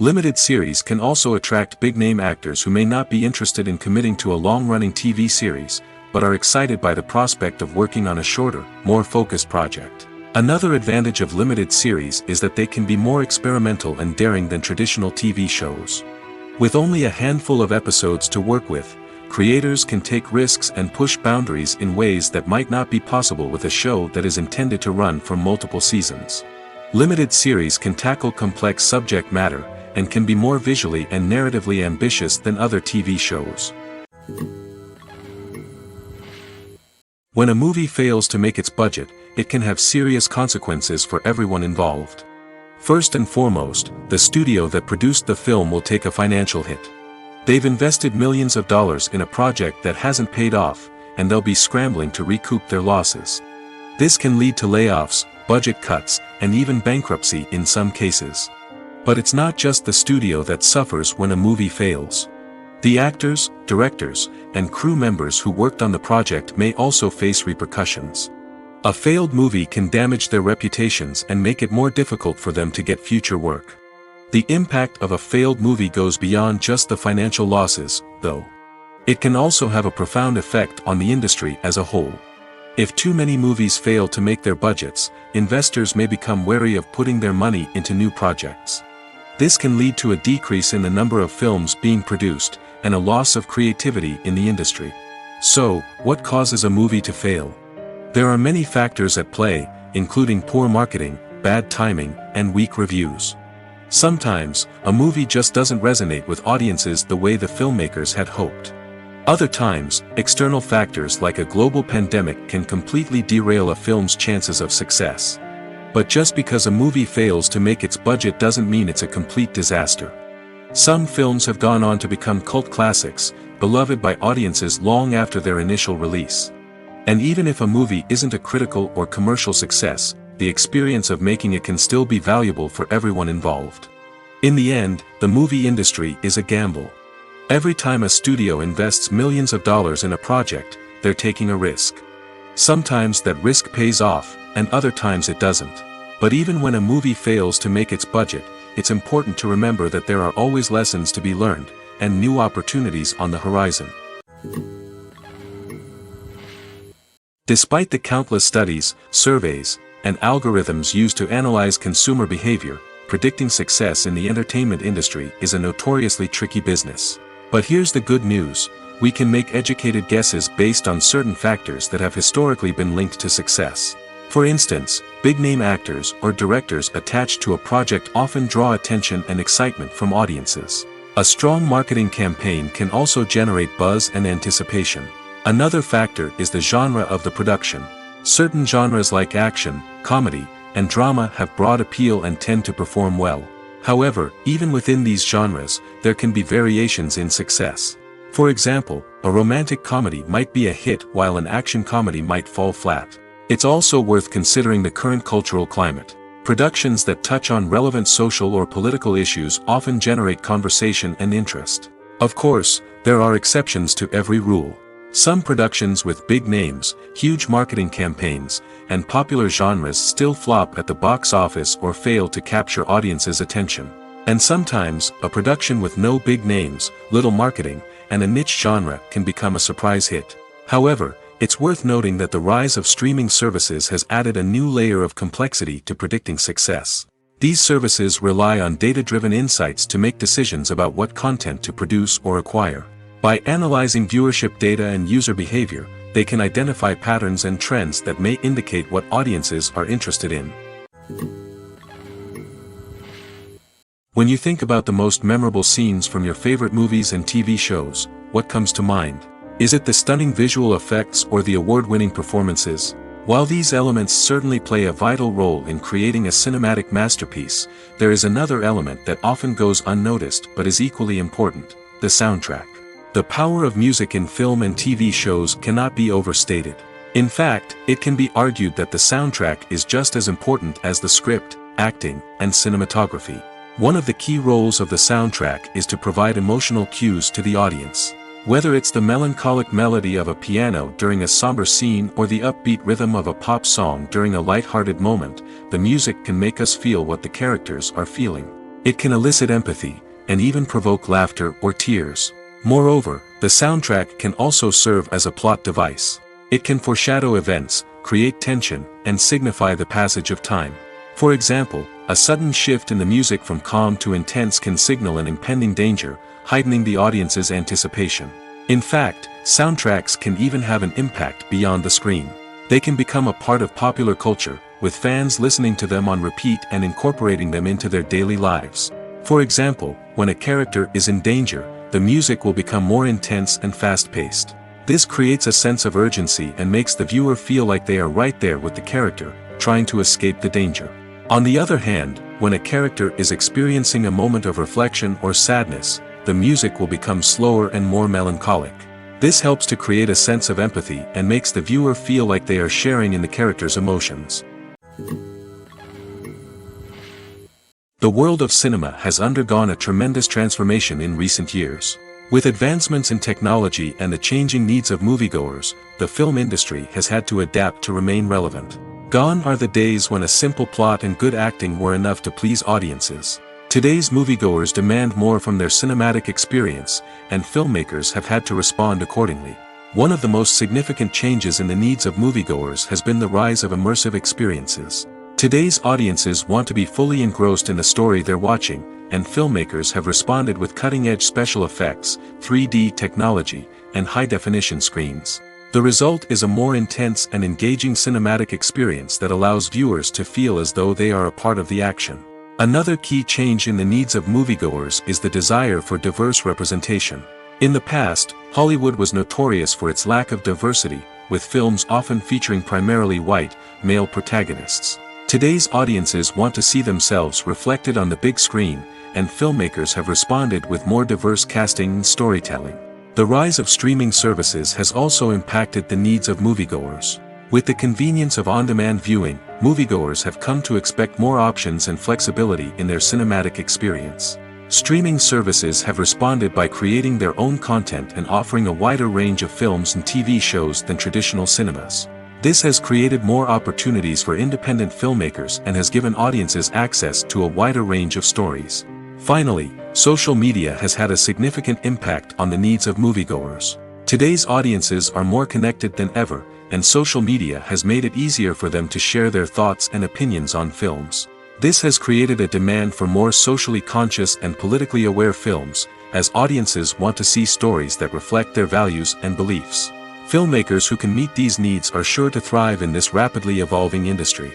Limited series can also attract big-name actors who may not be interested in committing to a long-running TV series, but are excited by the prospect of working on a shorter, more focused project. Another advantage of limited series is that they can be more experimental and daring than traditional TV shows. With only a handful of episodes to work with, creators can take risks and push boundaries in ways that might not be possible with a show that is intended to run for multiple seasons. Limited series can tackle complex subject matter, and can be more visually and narratively ambitious than other TV shows. When a movie fails to make its budget, it can have serious consequences for everyone involved. First and foremost, the studio that produced the film will take a financial hit. They've invested millions of dollars in a project that hasn't paid off, and they'll be scrambling to recoup their losses. This can lead to layoffs, budget cuts, and even bankruptcy in some cases. But it's not just the studio that suffers when a movie fails. The actors, directors, and crew members who worked on the project may also face repercussions. A failed movie can damage their reputations and make it more difficult for them to get future work. The impact of a failed movie goes beyond just the financial losses, though. It can also have a profound effect on the industry as a whole. If too many movies fail to make their budgets, investors may become wary of putting their money into new projects. This can lead to a decrease in the number of films being produced, and a loss of creativity in the industry. So, what causes a movie to fail? There are many factors at play, including poor marketing, bad timing, and weak reviews. Sometimes, a movie just doesn't resonate with audiences the way the filmmakers had hoped. Other times, external factors like a global pandemic can completely derail a film's chances of success. But just because a movie fails to make its budget doesn't mean it's a complete disaster. Some films have gone on to become cult classics, beloved by audiences long after their initial release. And even if a movie isn't a critical or commercial success, the experience of making it can still be valuable for everyone involved. In the end, the movie industry is a gamble. Every time a studio invests millions of dollars in a project, they're taking a risk. Sometimes that risk pays off, and other times it doesn't. But even when a movie fails to make its budget, it's important to remember that there are always lessons to be learned, and new opportunities on the horizon. Despite the countless studies, surveys, and algorithms used to analyze consumer behavior, predicting success in the entertainment industry is a notoriously tricky business. But here's the good news: we can make educated guesses based on certain factors that have historically been linked to success. For instance, big-name actors or directors attached to a project often draw attention and excitement from audiences. A strong marketing campaign can also generate buzz and anticipation. Another factor is the genre of the production. Certain genres like action, comedy, and drama have broad appeal and tend to perform well. However, even within these genres, there can be variations in success. For example, a romantic comedy might be a hit while an action comedy might fall flat. It's also worth considering the current cultural climate. Productions that touch on relevant social or political issues often generate conversation and interest. Of course, there are exceptions to every rule. Some productions with big names, huge marketing campaigns, and popular genres still flop at the box office or fail to capture audiences' attention. And sometimes, a production with no big names, little marketing, and a niche genre can become a surprise hit. However, it's worth noting that the rise of streaming services has added a new layer of complexity to predicting success. These services rely on data-driven insights to make decisions about what content to produce or acquire. By analyzing viewership data and user behavior, they can identify patterns and trends that may indicate what audiences are interested in. When you think about the most memorable scenes from your favorite movies and TV shows, what comes to mind? Is it the stunning visual effects or the award-winning performances? While these elements certainly play a vital role in creating a cinematic masterpiece, there is another element that often goes unnoticed but is equally important: the soundtrack. The power of music in film and TV shows cannot be overstated. In fact, it can be argued that the soundtrack is just as important as the script, acting, and cinematography. One of the key roles of the soundtrack is to provide emotional cues to the audience. Whether it's the melancholic melody of a piano during a somber scene or the upbeat rhythm of a pop song during a light-hearted moment, the music can make us feel what the characters are feeling. It can elicit empathy, and even provoke laughter or tears. Moreover, the soundtrack can also serve as a plot device. It can foreshadow events, create tension, and signify the passage of time. For example, a sudden shift in the music from calm to intense can signal an impending danger, heightening the audience's anticipation. In fact, soundtracks can even have an impact beyond the screen. They can become a part of popular culture, with fans listening to them on repeat and incorporating them into their daily lives. For example, when a character is in danger, the music will become more intense and fast-paced. This creates a sense of urgency and makes the viewer feel like they are right there with the character, trying to escape the danger. On the other hand, when a character is experiencing a moment of reflection or sadness, the music will become slower and more melancholic. This helps to create a sense of empathy and makes the viewer feel like they are sharing in the character's emotions. The world of cinema has undergone a tremendous transformation in recent years. With advancements in technology and the changing needs of moviegoers, the film industry has had to adapt to remain relevant. Gone are the days when a simple plot and good acting were enough to please audiences. Today's moviegoers demand more from their cinematic experience, and filmmakers have had to respond accordingly. One of the most significant changes in the needs of moviegoers has been the rise of immersive experiences. Today's audiences want to be fully engrossed in the story they're watching, and filmmakers have responded with cutting-edge special effects, 3D technology, and high-definition screens. The result is a more intense and engaging cinematic experience that allows viewers to feel as though they are a part of the action. Another key change in the needs of moviegoers is the desire for diverse representation. In the past, Hollywood was notorious for its lack of diversity, with films often featuring primarily white, male protagonists. Today's audiences want to see themselves reflected on the big screen, and filmmakers have responded with more diverse casting and storytelling. The rise of streaming services has also impacted the needs of moviegoers. With the convenience of on-demand viewing, moviegoers have come to expect more options and flexibility in their cinematic experience. Streaming services have responded by creating their own content and offering a wider range of films and TV shows than traditional cinemas. This has created more opportunities for independent filmmakers and has given audiences access to a wider range of stories. Finally, social media has had a significant impact on the needs of moviegoers. Today's audiences are more connected than ever, and social media has made it easier for them to share their thoughts and opinions on films. This has created a demand for more socially conscious and politically aware films, as audiences want to see stories that reflect their values and beliefs. Filmmakers who can meet these needs are sure to thrive in this rapidly evolving industry.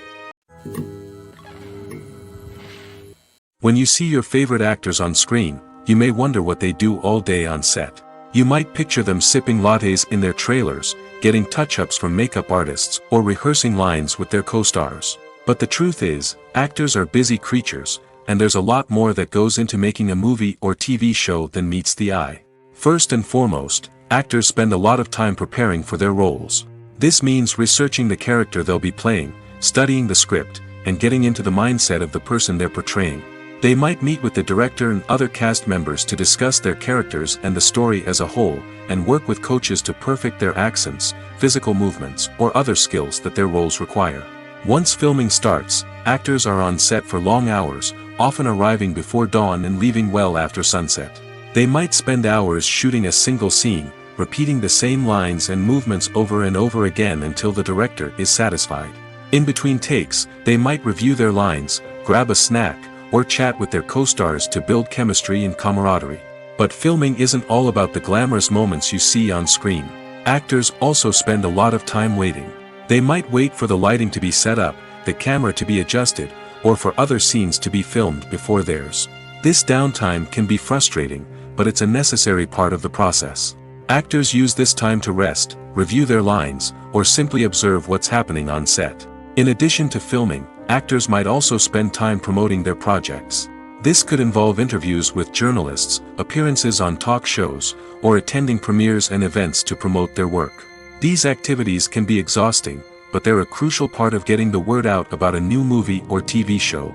When you see your favorite actors on screen, you may wonder what they do all day on set. You might picture them sipping lattes in their trailers, getting touch-ups from makeup artists, or rehearsing lines with their co-stars. But the truth is, actors are busy creatures, and there's a lot more that goes into making a movie or TV show than meets the eye. First and foremost, actors spend a lot of time preparing for their roles. This means researching the character they'll be playing, studying the script, and getting into the mindset of the person they're portraying. They might meet with the director and other cast members to discuss their characters and the story as a whole, and work with coaches to perfect their accents, physical movements, or other skills that their roles require. Once filming starts, actors are on set for long hours, often arriving before dawn and leaving well after sunset. They might spend hours shooting a single scene, repeating the same lines and movements over and over again until the director is satisfied. In between takes, they might review their lines, grab a snack, or chat with their co-stars to build chemistry and camaraderie. But filming isn't all about the glamorous moments you see on screen. Actors also spend a lot of time waiting. They might wait for the lighting to be set up, the camera to be adjusted, or for other scenes to be filmed before theirs. This downtime can be frustrating, but it's a necessary part of the process. Actors use this time to rest, review their lines, or simply observe what's happening on set. In addition to filming, actors might also spend time promoting their projects. This could involve interviews with journalists, appearances on talk shows, or attending premieres and events to promote their work. These activities can be exhausting, but they're a crucial part of getting the word out about a new movie or TV show.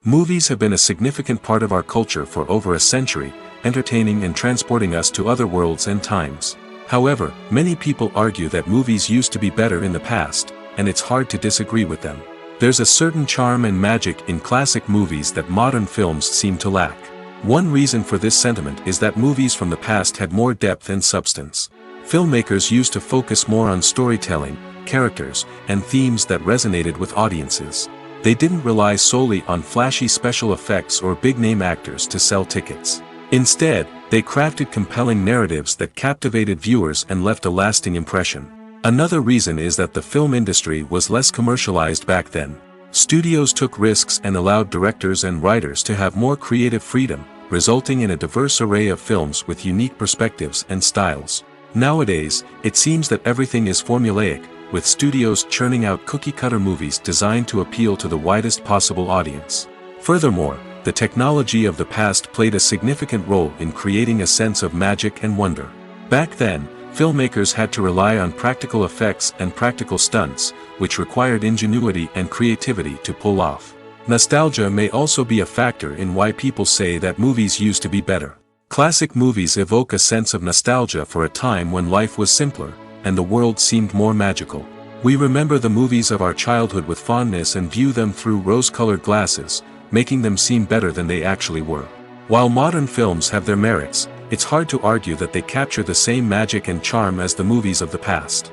Movies have been a significant part of our culture for over a century, entertaining and transporting us to other worlds and times. However, many people argue that movies used to be better in the past, and it's hard to disagree with them. There's a certain charm and magic in classic movies that modern films seem to lack. One reason for this sentiment is that movies from the past had more depth and substance. Filmmakers used to focus more on storytelling, characters, and themes that resonated with audiences. They didn't rely solely on flashy special effects or big-name actors to sell tickets. Instead, they crafted compelling narratives that captivated viewers and left a lasting impression. Another reason is that the film industry was less commercialized back then. Studios took risks and allowed directors and writers to have more creative freedom, resulting in a diverse array of films with unique perspectives and styles. Nowadays, it seems that everything is formulaic, with studios churning out cookie-cutter movies designed to appeal to the widest possible audience. Furthermore, the technology of the past played a significant role in creating a sense of magic and wonder. Back then, filmmakers had to rely on practical effects and practical stunts, which required ingenuity and creativity to pull off. Nostalgia may also be a factor in why people say that movies used to be better. Classic movies evoke a sense of nostalgia for a time when life was simpler, and the world seemed more magical. We remember the movies of our childhood with fondness and view them through rose-colored glasses, making them seem better than they actually were. While modern films have their merits, it's hard to argue that they capture the same magic and charm as the movies of the past.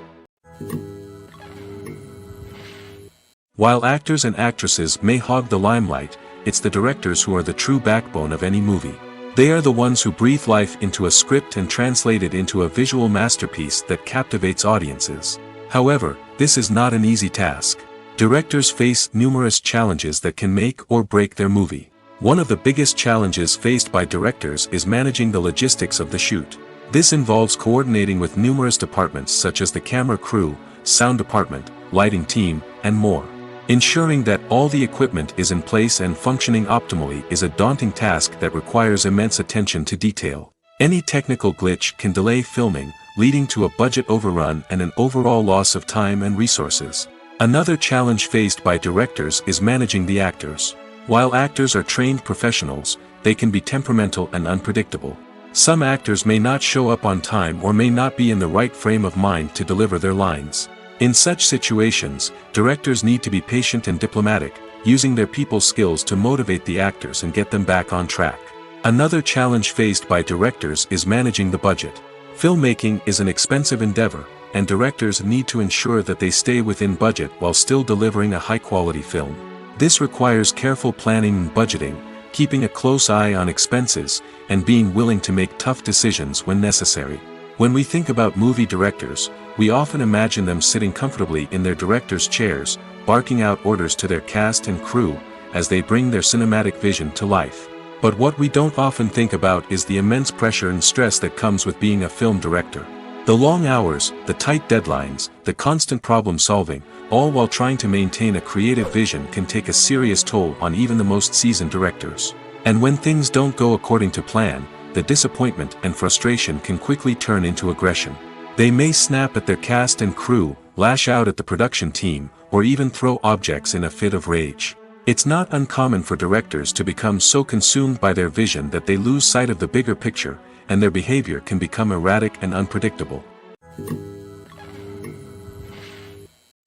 While actors and actresses may hog the limelight, it's the directors who are the true backbone of any movie. They are the ones who breathe life into a script and translate it into a visual masterpiece that captivates audiences. However, this is not an easy task. Directors face numerous challenges that can make or break their movie. One of the biggest challenges faced by directors is managing the logistics of the shoot. This involves coordinating with numerous departments such as the camera crew, sound department, lighting team, and more. Ensuring that all the equipment is in place and functioning optimally is a daunting task that requires immense attention to detail. Any technical glitch can delay filming, leading to a budget overrun and an overall loss of time and resources. Another challenge faced by directors is managing the actors. While actors are trained professionals, they can be temperamental and unpredictable. Some actors may not show up on time or may not be in the right frame of mind to deliver their lines. In such situations, directors need to be patient and diplomatic, using their people skills to motivate the actors and get them back on track. Another challenge faced by directors is managing the budget. Filmmaking is an expensive endeavor, and directors need to ensure that they stay within budget while still delivering a high-quality film. This requires careful planning and budgeting, keeping a close eye on expenses, and being willing to make tough decisions when necessary. When we think about movie directors, we often imagine them sitting comfortably in their director's chairs, barking out orders to their cast and crew, as they bring their cinematic vision to life. But what we don't often think about is the immense pressure and stress that comes with being a film director. The long hours, the tight deadlines, the constant problem-solving, all while trying to maintain a creative vision can take a serious toll on even the most seasoned directors. And when things don't go according to plan, the disappointment and frustration can quickly turn into aggression. They may snap at their cast and crew, lash out at the production team, or even throw objects in a fit of rage. It's not uncommon for directors to become so consumed by their vision that they lose sight of the bigger picture, and their behavior can become erratic and unpredictable.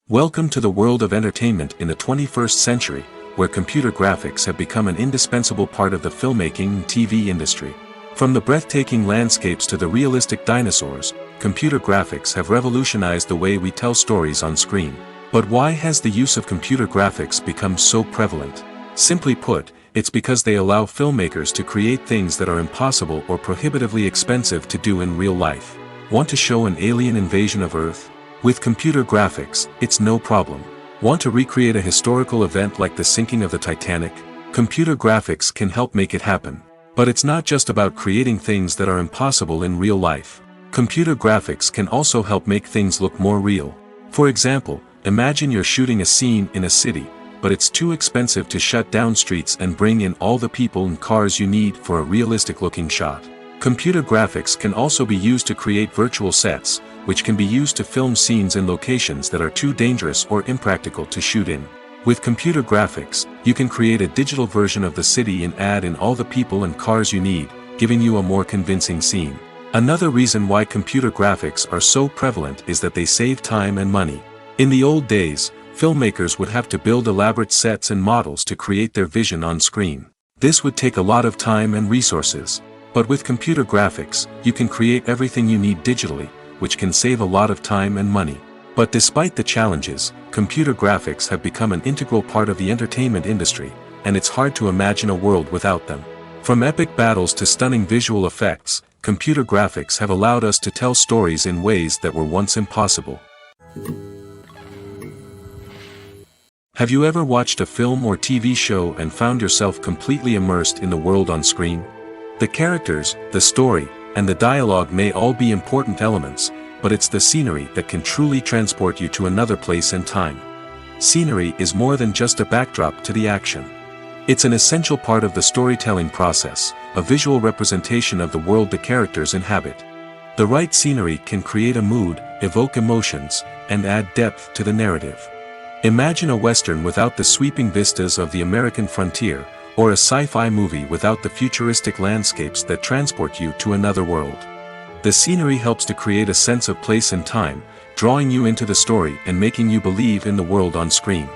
Welcome to the world of entertainment in the 21st century, where computer graphics have become an indispensable part of the filmmaking and TV industry. From the breathtaking landscapes to the realistic dinosaurs, computer graphics have revolutionized the way we tell stories on screen. But why has the use of computer graphics become so prevalent? Simply put, it's because they allow filmmakers to create things that are impossible or prohibitively expensive to do in real life. Want to show an alien invasion of Earth? With computer graphics, it's no problem. Want to recreate a historical event like the sinking of the Titanic? Computer graphics can help make it happen. But it's not just about creating things that are impossible in real life. Computer graphics can also help make things look more real. For example, imagine you're shooting a scene in a city, but it's too expensive to shut down streets and bring in all the people and cars you need for a realistic-looking shot. Computer graphics can also be used to create virtual sets, which can be used to film scenes in locations that are too dangerous or impractical to shoot in. With computer graphics, you can create a digital version of the city and add in all the people and cars you need, giving you a more convincing scene. Another reason why computer graphics are so prevalent is that they save time and money. In the old days, filmmakers would have to build elaborate sets and models to create their vision on screen. This would take a lot of time and resources. But with computer graphics, you can create everything you need digitally, which can save a lot of time and money. But despite the challenges, computer graphics have become an integral part of the entertainment industry, and it's hard to imagine a world without them. From epic battles to stunning visual effects, computer graphics have allowed us to tell stories in ways that were once impossible. Have you ever watched a film or TV show and found yourself completely immersed in the world on screen? The characters, the story, and the dialogue may all be important elements, but it's the scenery that can truly transport you to another place and time. Scenery is more than just a backdrop to the action. It's an essential part of the storytelling process, a visual representation of the world the characters inhabit. The right scenery can create a mood, evoke emotions, and add depth to the narrative. Imagine a Western without the sweeping vistas of the American frontier, or a sci-fi movie without the futuristic landscapes that transport you to another world. The scenery helps to create a sense of place and time, drawing you into the story and making you believe in the world on screen.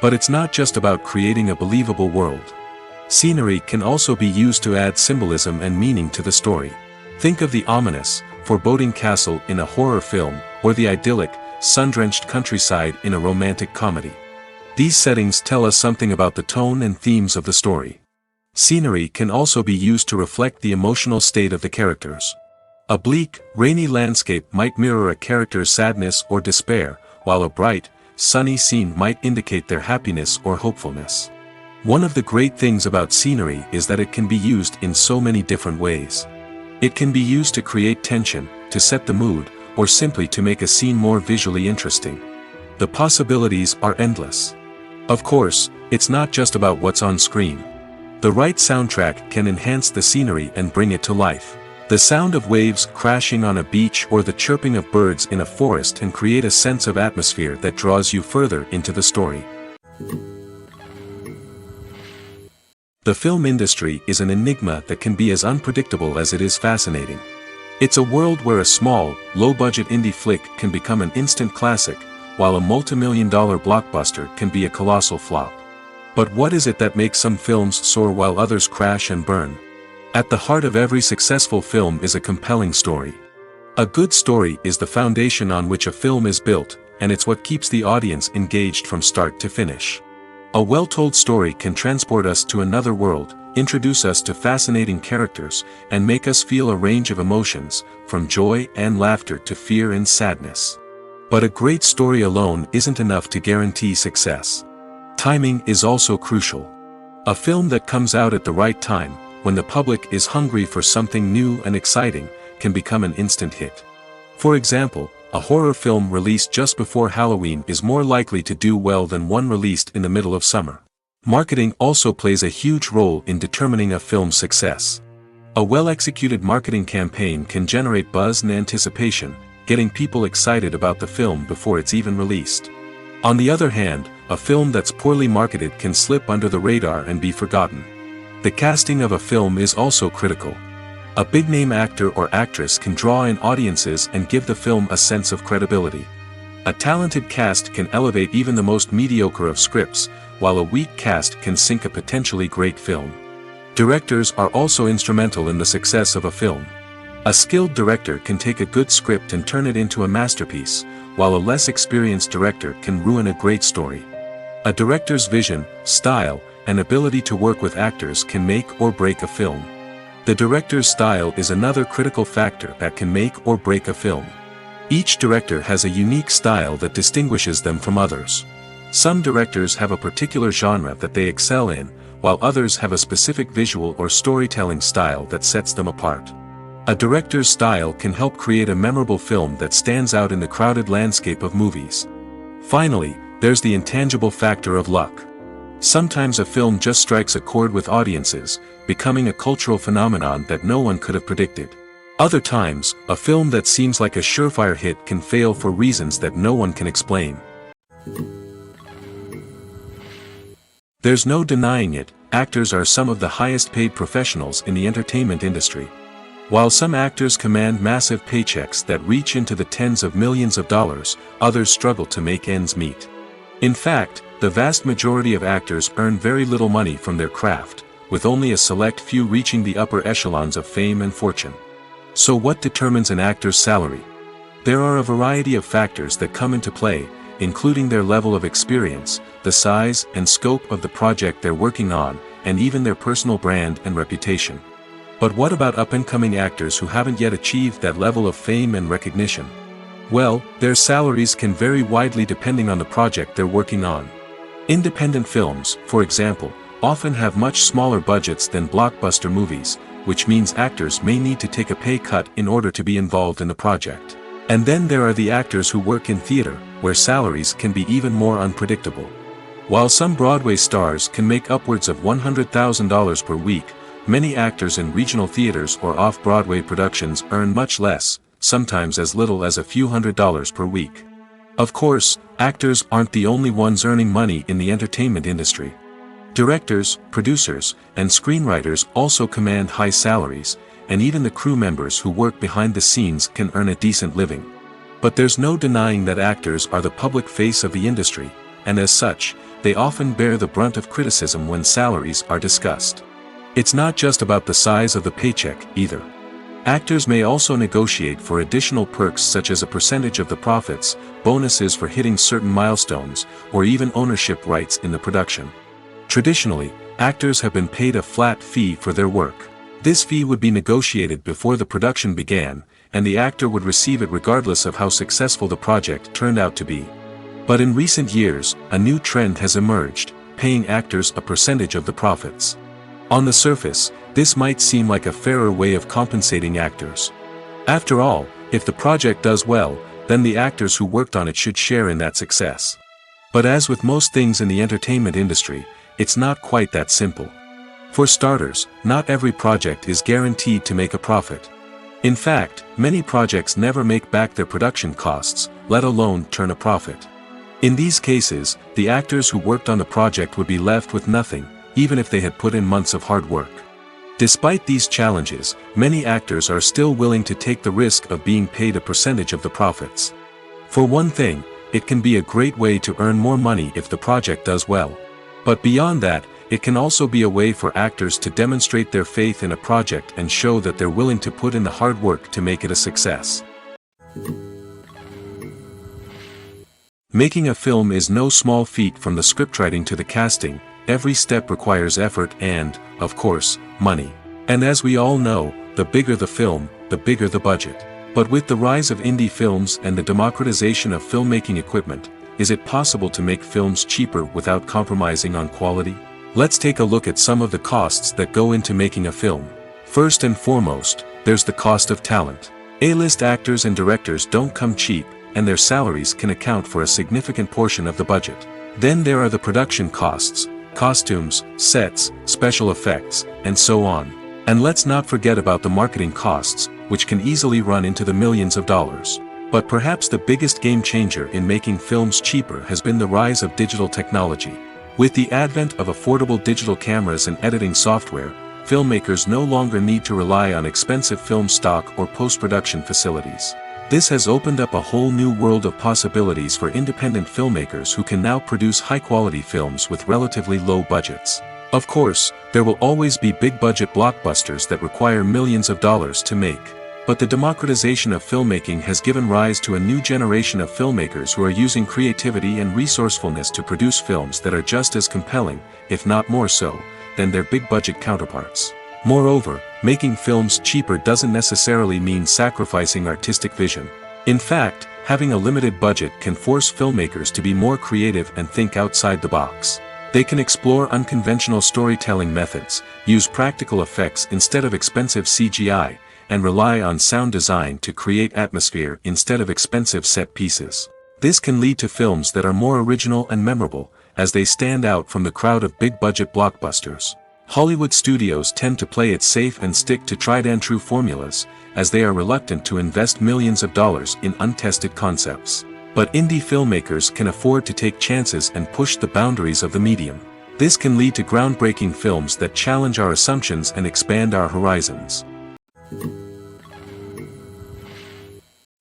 But it's not just about creating a believable world. Scenery can also be used to add symbolism and meaning to the story. Think of the ominous, foreboding castle in a horror film, or the idyllic, sun-drenched countryside in a romantic comedy. These settings tell us something about the tone and themes of the story. Scenery can also be used to reflect the emotional state of the characters. A bleak, rainy landscape might mirror a character's sadness or despair, while a bright, sunny scene might indicate their happiness or hopefulness. One of the great things about scenery is that it can be used in so many different ways. It can be used to create tension, to set the mood, or simply to make a scene more visually interesting. The possibilities are endless. Of course, it's not just about what's on screen. The right soundtrack can enhance the scenery and bring it to life. The sound of waves crashing on a beach or the chirping of birds in a forest can create a sense of atmosphere that draws you further into the story. The film industry is an enigma that can be as unpredictable as it is fascinating. It's a world where a small, low-budget indie flick can become an instant classic, while a multi-million-dollar blockbuster can be a colossal flop. But what is it that makes some films soar while others crash and burn? At the heart of every successful film is a compelling story. A good story is the foundation on which a film is built, and it's what keeps the audience engaged from start to finish. A well-told story can transport us to another world, introduce us to fascinating characters, and make us feel a range of emotions, from joy and laughter to fear and sadness. But a great story alone isn't enough to guarantee success. Timing is also crucial. A film that comes out at the right time, when the public is hungry for something new and exciting, can become an instant hit. For example, a horror film released just before Halloween is more likely to do well than one released in the middle of summer. Marketing also plays a huge role in determining a film's success. A well-executed marketing campaign can generate buzz and anticipation, getting people excited about the film before it's even released. On the other hand, a film that's poorly marketed can slip under the radar and be forgotten. The casting of a film is also critical. A big-name actor or actress can draw in audiences and give the film a sense of credibility. A talented cast can elevate even the most mediocre of scripts, while a weak cast can sink a potentially great film. Directors are also instrumental in the success of a film. A skilled director can take a good script and turn it into a masterpiece, while a less experienced director can ruin a great story. A director's vision, style, and ability to work with actors can make or break a film. The director's style is another critical factor that can make or break a film. Each director has a unique style that distinguishes them from others. Some directors have a particular genre that they excel in, while others have a specific visual or storytelling style that sets them apart. A director's style can help create a memorable film that stands out in the crowded landscape of movies. Finally, there's the intangible factor of luck. Sometimes a film just strikes a chord with audiences, becoming a cultural phenomenon that no one could have predicted. Other times, a film that seems like a surefire hit can fail for reasons that no one can explain. There's no denying it, actors are some of the highest paid professionals in the entertainment industry. While some actors command massive paychecks that reach into the tens of millions of dollars, others struggle to make ends meet. In fact, the vast majority of actors earn very little money from their craft, with only a select few reaching the upper echelons of fame and fortune. So what determines an actor's salary? There are a variety of factors that come into play, including their level of experience, the size and scope of the project they're working on, and even their personal brand and reputation. But what about up-and-coming actors who haven't yet achieved that level of fame and recognition? Well, their salaries can vary widely depending on the project they're working on. Independent films, for example, often have much smaller budgets than blockbuster movies, which means actors may need to take a pay cut in order to be involved in the project. And then there are the actors who work in theater, where salaries can be even more unpredictable. While some Broadway stars can make upwards of $100,000 per week, many actors in regional theaters or off-Broadway productions earn much less, sometimes as little as a few $100s per week. Of course, actors aren't the only ones earning money in the entertainment industry. Directors, producers, and screenwriters also command high salaries, and even the crew members who work behind the scenes can earn a decent living. But there's no denying that actors are the public face of the industry, and as such, they often bear the brunt of criticism when salaries are discussed. It's not just about the size of the paycheck, either. Actors may also negotiate for additional perks such as a percentage of the profits, bonuses for hitting certain milestones, or even ownership rights in the production. Traditionally, actors have been paid a flat fee for their work. This fee would be negotiated before the production began, and the actor would receive it regardless of how successful the project turned out to be. But in recent years, a new trend has emerged, paying actors a percentage of the profits. On the surface, this might seem like a fairer way of compensating actors. After all, if the project does well, then the actors who worked on it should share in that success. But as with most things in the entertainment industry, it's not quite that simple. For starters, not every project is guaranteed to make a profit. In fact, many projects never make back their production costs, let alone turn a profit. In these cases, the actors who worked on the project would be left with nothing, even if they had put in months of hard work. Despite these challenges, many actors are still willing to take the risk of being paid a percentage of the profits. For one thing, it can be a great way to earn more money if the project does well. But beyond that, it can also be a way for actors to demonstrate their faith in a project and show that they're willing to put in the hard work to make it a success. Making a film is no small feat. From the scriptwriting to the casting, every step requires effort and, of course, money. And as we all know, the bigger the film, the bigger the budget. But with the rise of indie films and the democratization of filmmaking equipment, is it possible to make films cheaper without compromising on quality? Let's take a look at some of the costs that go into making a film. First and foremost, there's the cost of talent. A-list actors and directors don't come cheap, and their salaries can account for a significant portion of the budget. Then there are the production costs, costumes, sets, special effects, and so on. And let's not forget about the marketing costs, which can easily run into the millions of dollars. But perhaps the biggest game changer in making films cheaper has been the rise of digital technology. With the advent of affordable digital cameras and editing software, filmmakers no longer need to rely on expensive film stock or post-production facilities. This has opened up a whole new world of possibilities for independent filmmakers who can now produce high-quality films with relatively low budgets. Of course, there will always be big-budget blockbusters that require millions of dollars to make. But the democratization of filmmaking has given rise to a new generation of filmmakers who are using creativity and resourcefulness to produce films that are just as compelling, if not more so, than their big-budget counterparts. Moreover, making films cheaper doesn't necessarily mean sacrificing artistic vision. In fact, having a limited budget can force filmmakers to be more creative and think outside the box. They can explore unconventional storytelling methods, use practical effects instead of expensive CGI, and rely on sound design to create atmosphere instead of expensive set pieces. This can lead to films that are more original and memorable, as they stand out from the crowd of big-budget blockbusters. Hollywood studios tend to play it safe and stick to tried-and-true formulas, as they are reluctant to invest millions of dollars in untested concepts. But indie filmmakers can afford to take chances and push the boundaries of the medium. This can lead to groundbreaking films that challenge our assumptions and expand our horizons.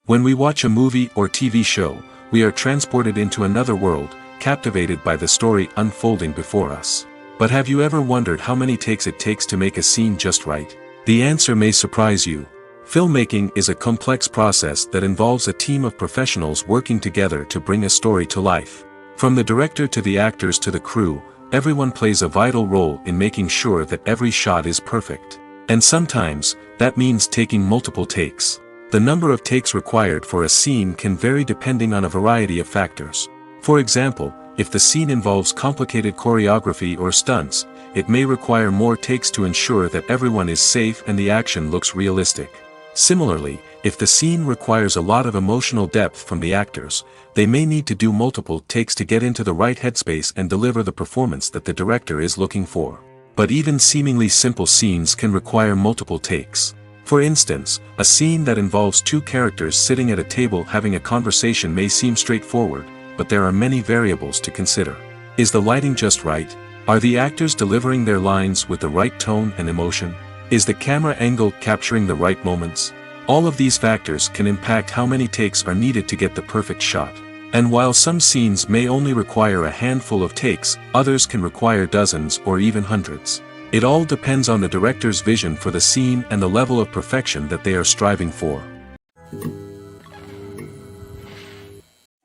When we watch a movie or TV show, we are transported into another world, captivated by the story unfolding before us. But have you ever wondered how many takes it takes to make a scene just right? The answer may surprise you. Filmmaking is a complex process that involves a team of professionals working together to bring a story to life. From the director to the actors to the crew, everyone plays a vital role in making sure that every shot is perfect. And sometimes, that means taking multiple takes. The number of takes required for a scene can vary depending on a variety of factors. For example, if the scene involves complicated choreography or stunts, it may require more takes to ensure that everyone is safe and the action looks realistic. Similarly, if the scene requires a lot of emotional depth from the actors, they may need to do multiple takes to get into the right headspace and deliver the performance that the director is looking for. But even seemingly simple scenes can require multiple takes. For instance, a scene that involves two characters sitting at a table having a conversation may seem straightforward, but there are many variables to consider. Is the lighting just right? Are the actors delivering their lines with the right tone and emotion? Is the camera angle capturing the right moments? All of these factors can impact how many takes are needed to get the perfect shot. And while some scenes may only require a handful of takes, others can require dozens or even hundreds. It all depends on the director's vision for the scene and the level of perfection that they are striving for.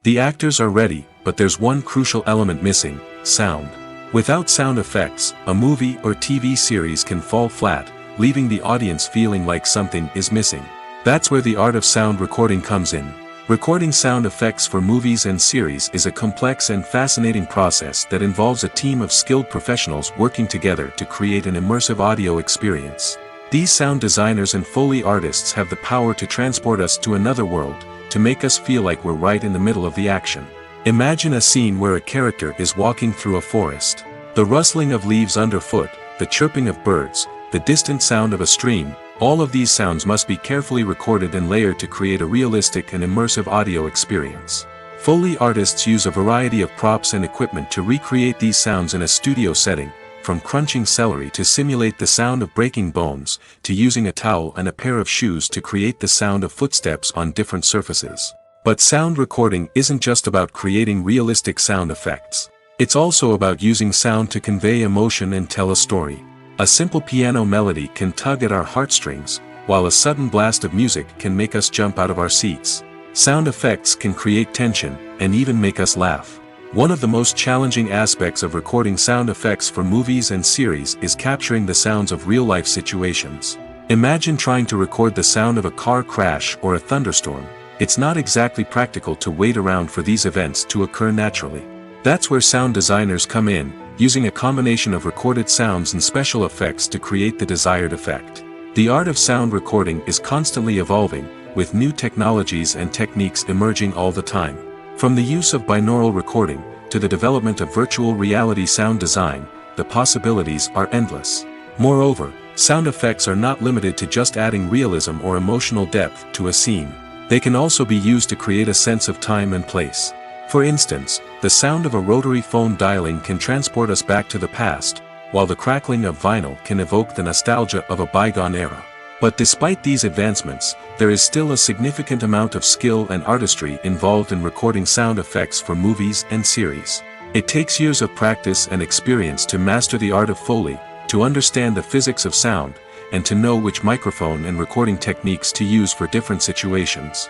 The actors are ready, but there's one crucial element missing: sound. Without sound effects, a movie or TV series can fall flat, leaving the audience feeling like something is missing. That's where the art of sound recording comes in. Recording sound effects for movies and series is a complex and fascinating process that involves a team of skilled professionals working together to create an immersive audio experience. These sound designers and Foley artists have the power to transport us to another world, to make us feel like we're right in the middle of the action. Imagine a scene where a character is walking through a forest. The rustling of leaves underfoot, the chirping of birds, the distant sound of a stream, all of these sounds must be carefully recorded and layered to create a realistic and immersive audio experience. Foley artists use a variety of props and equipment to recreate these sounds in a studio setting, from crunching celery to simulate the sound of breaking bones, to using a towel and a pair of shoes to create the sound of footsteps on different surfaces. But sound recording isn't just about creating realistic sound effects. It's also about using sound to convey emotion and tell a story. A simple piano melody can tug at our heartstrings, while a sudden blast of music can make us jump out of our seats. Sound effects can create tension, and even make us laugh. One of the most challenging aspects of recording sound effects for movies and series is capturing the sounds of real-life situations. Imagine trying to record the sound of a car crash or a thunderstorm. It's not exactly practical to wait around for these events to occur naturally. That's where sound designers come in, using a combination of recorded sounds and special effects to create the desired effect. The art of sound recording is constantly evolving, with new technologies and techniques emerging all the time. From the use of binaural recording, to the development of virtual reality sound design, the possibilities are endless. Moreover, sound effects are not limited to just adding realism or emotional depth to a scene. They can also be used to create a sense of time and place. For instance, the sound of a rotary phone dialing can transport us back to the past, while the crackling of vinyl can evoke the nostalgia of a bygone era. But despite these advancements, there is still a significant amount of skill and artistry involved in recording sound effects for movies and series. It takes years of practice and experience to master the art of Foley, to understand the physics of sound, and to know which microphone and recording techniques to use for different situations.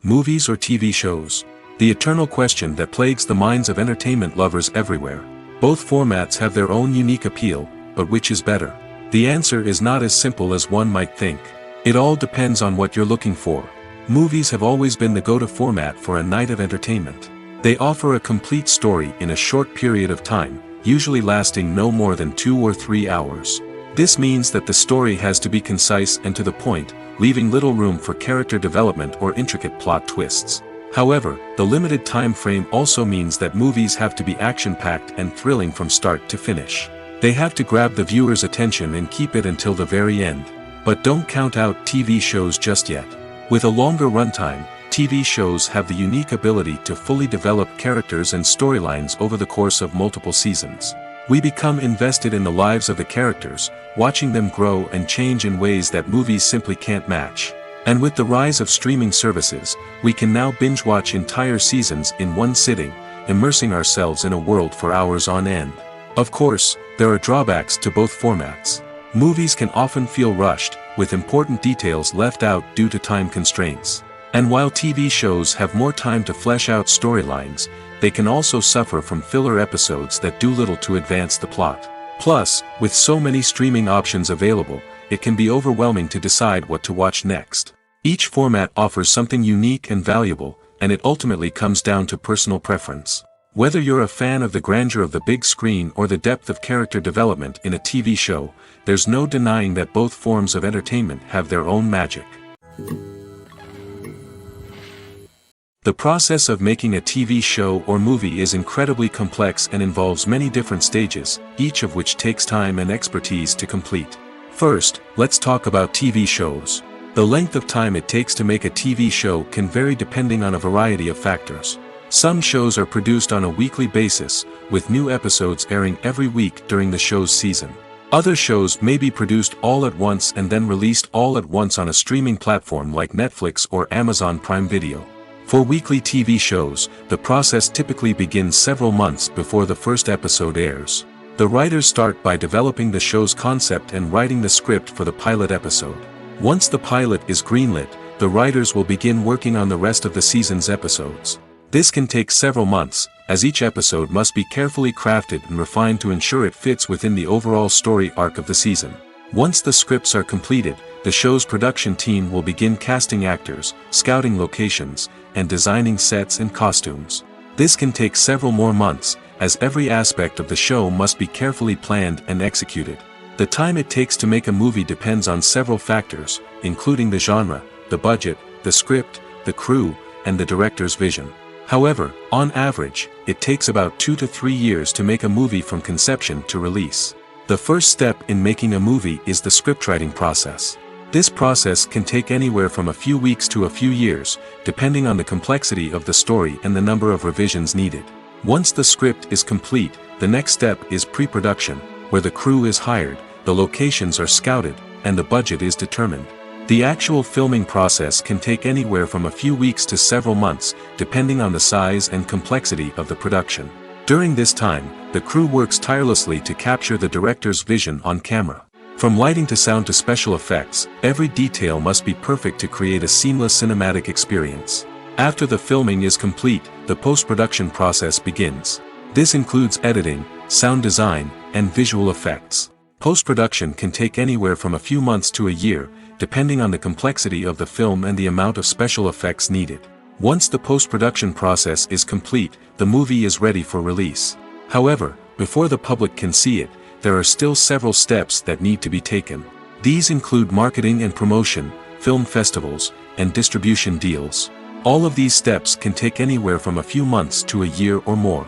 Movies or TV shows? The eternal question that plagues the minds of entertainment lovers everywhere. Both formats have their own unique appeal, but which is better? The answer is not as simple as one might think. It all depends on what you're looking for. Movies have always been the go-to format for a night of entertainment. They offer a complete story in a short period of time, usually lasting no more than 2 or 3 hours. This means that the story has to be concise and to the point, leaving little room for character development or intricate plot twists. However, the limited time frame also means that movies have to be action-packed and thrilling from start to finish. They have to grab the viewer's attention and keep it until the very end. But don't count out TV shows just yet. With a longer runtime, TV shows have the unique ability to fully develop characters and storylines over the course of multiple seasons. We become invested in the lives of the characters, watching them grow and change in ways that movies simply can't match. And with the rise of streaming services, we can now binge-watch entire seasons in one sitting, immersing ourselves in a world for hours on end. Of course, there are drawbacks to both formats. Movies can often feel rushed, with important details left out due to time constraints. And while TV shows have more time to flesh out storylines, they can also suffer from filler episodes that do little to advance the plot. Plus, with so many streaming options available, it can be overwhelming to decide what to watch next. Each format offers something unique and valuable, and it ultimately comes down to personal preference. Whether you're a fan of the grandeur of the big screen or the depth of character development in a TV show, there's no denying that both forms of entertainment have their own magic. The process of making a TV show or movie is incredibly complex and involves many different stages, each of which takes time and expertise to complete. First, let's talk about TV shows. The length of time it takes to make a TV show can vary depending on a variety of factors. Some shows are produced on a weekly basis, with new episodes airing every week during the show's season. Other shows may be produced all at once and then released all at once on a streaming platform like Netflix or Amazon Prime Video. For weekly TV shows, the process typically begins several months before the first episode airs. The writers start by developing the show's concept and writing the script for the pilot episode. Once the pilot is greenlit, the writers will begin working on the rest of the season's episodes. This can take several months, as each episode must be carefully crafted and refined to ensure it fits within the overall story arc of the season. Once the scripts are completed, the show's production team will begin casting actors, scouting locations, and designing sets and costumes. This can take several more months, as every aspect of the show must be carefully planned and executed. The time it takes to make a movie depends on several factors, including the genre, the budget, the script, the crew, and the director's vision. However, on average, it takes about 2 to 3 years to make a movie from conception to release. The first step in making a movie is the scriptwriting process. This process can take anywhere from a few weeks to a few years, depending on the complexity of the story and the number of revisions needed. Once the script is complete, the next step is pre-production, where the crew is hired, the locations are scouted, and the budget is determined. The actual filming process can take anywhere from a few weeks to several months, depending on the size and complexity of the production. During this time, the crew works tirelessly to capture the director's vision on camera. From lighting to sound to special effects, every detail must be perfect to create a seamless cinematic experience. After the filming is complete, the post-production process begins. This includes editing, sound design, and visual effects. Post-production can take anywhere from a few months to a year, depending on the complexity of the film and the amount of special effects needed. Once the post-production process is complete, the movie is ready for release. However, before the public can see it, there are still several steps that need to be taken. These include marketing and promotion, film festivals, and distribution deals. All of these steps can take anywhere from a few months to a year or more.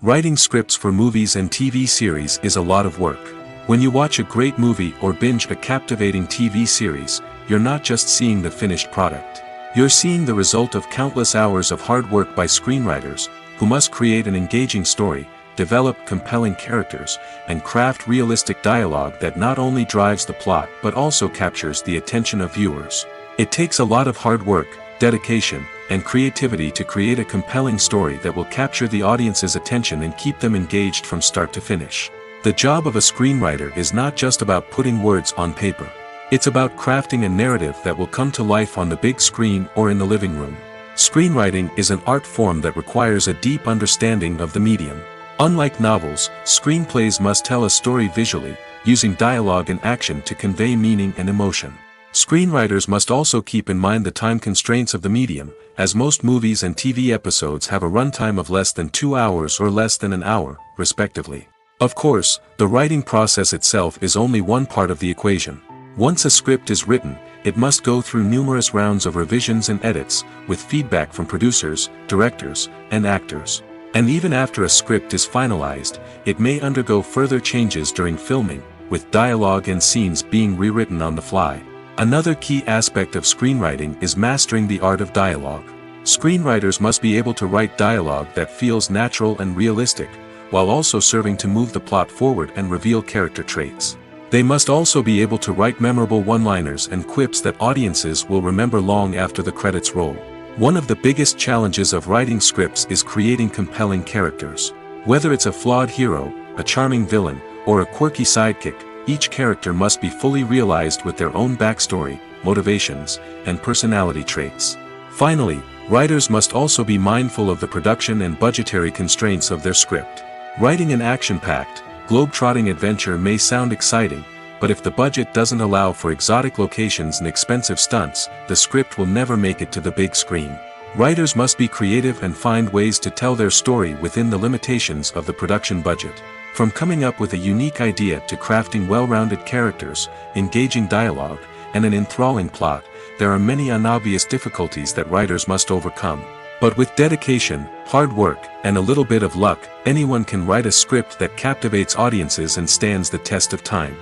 Writing scripts for movies and TV series is a lot of work. When you watch a great movie or binge a captivating TV series, you're not just seeing the finished product. You're seeing the result of countless hours of hard work by screenwriters, who must create an engaging story, develop compelling characters, and craft realistic dialogue that not only drives the plot but also captures the attention of viewers. It takes a lot of hard work, dedication, and creativity to create a compelling story that will capture the audience's attention and keep them engaged from start to finish. The job of a screenwriter is not just about putting words on paper. It's about crafting a narrative that will come to life on the big screen or in the living room. Screenwriting is an art form that requires a deep understanding of the medium. Unlike novels, screenplays must tell a story visually, using dialogue and action to convey meaning and emotion. Screenwriters must also keep in mind the time constraints of the medium, as most movies and TV episodes have a runtime of less than 2 hours or less than an hour, respectively. Of course, the writing process itself is only one part of the equation. Once a script is written, it must go through numerous rounds of revisions and edits, with feedback from producers, directors, and actors. And even after a script is finalized, it may undergo further changes during filming, with dialogue and scenes being rewritten on the fly. Another key aspect of screenwriting is mastering the art of dialogue. Screenwriters must be able to write dialogue that feels natural and realistic, while also serving to move the plot forward and reveal character traits. They must also be able to write memorable one-liners and quips that audiences will remember long after the credits roll. One of the biggest challenges of writing scripts is creating compelling characters. Whether it's a flawed hero, a charming villain, or a quirky sidekick, each character must be fully realized with their own backstory, motivations, and personality traits. Finally, writers must also be mindful of the production and budgetary constraints of their script. Writing an action-packed, globe-trotting adventure may sound exciting, but if the budget doesn't allow for exotic locations and expensive stunts, the script will never make it to the big screen. Writers must be creative and find ways to tell their story within the limitations of the production budget. From coming up with a unique idea to crafting well-rounded characters, engaging dialogue, and an enthralling plot, there are many unobvious difficulties that writers must overcome. But with dedication, hard work, and a little bit of luck, anyone can write a script that captivates audiences and stands the test of time.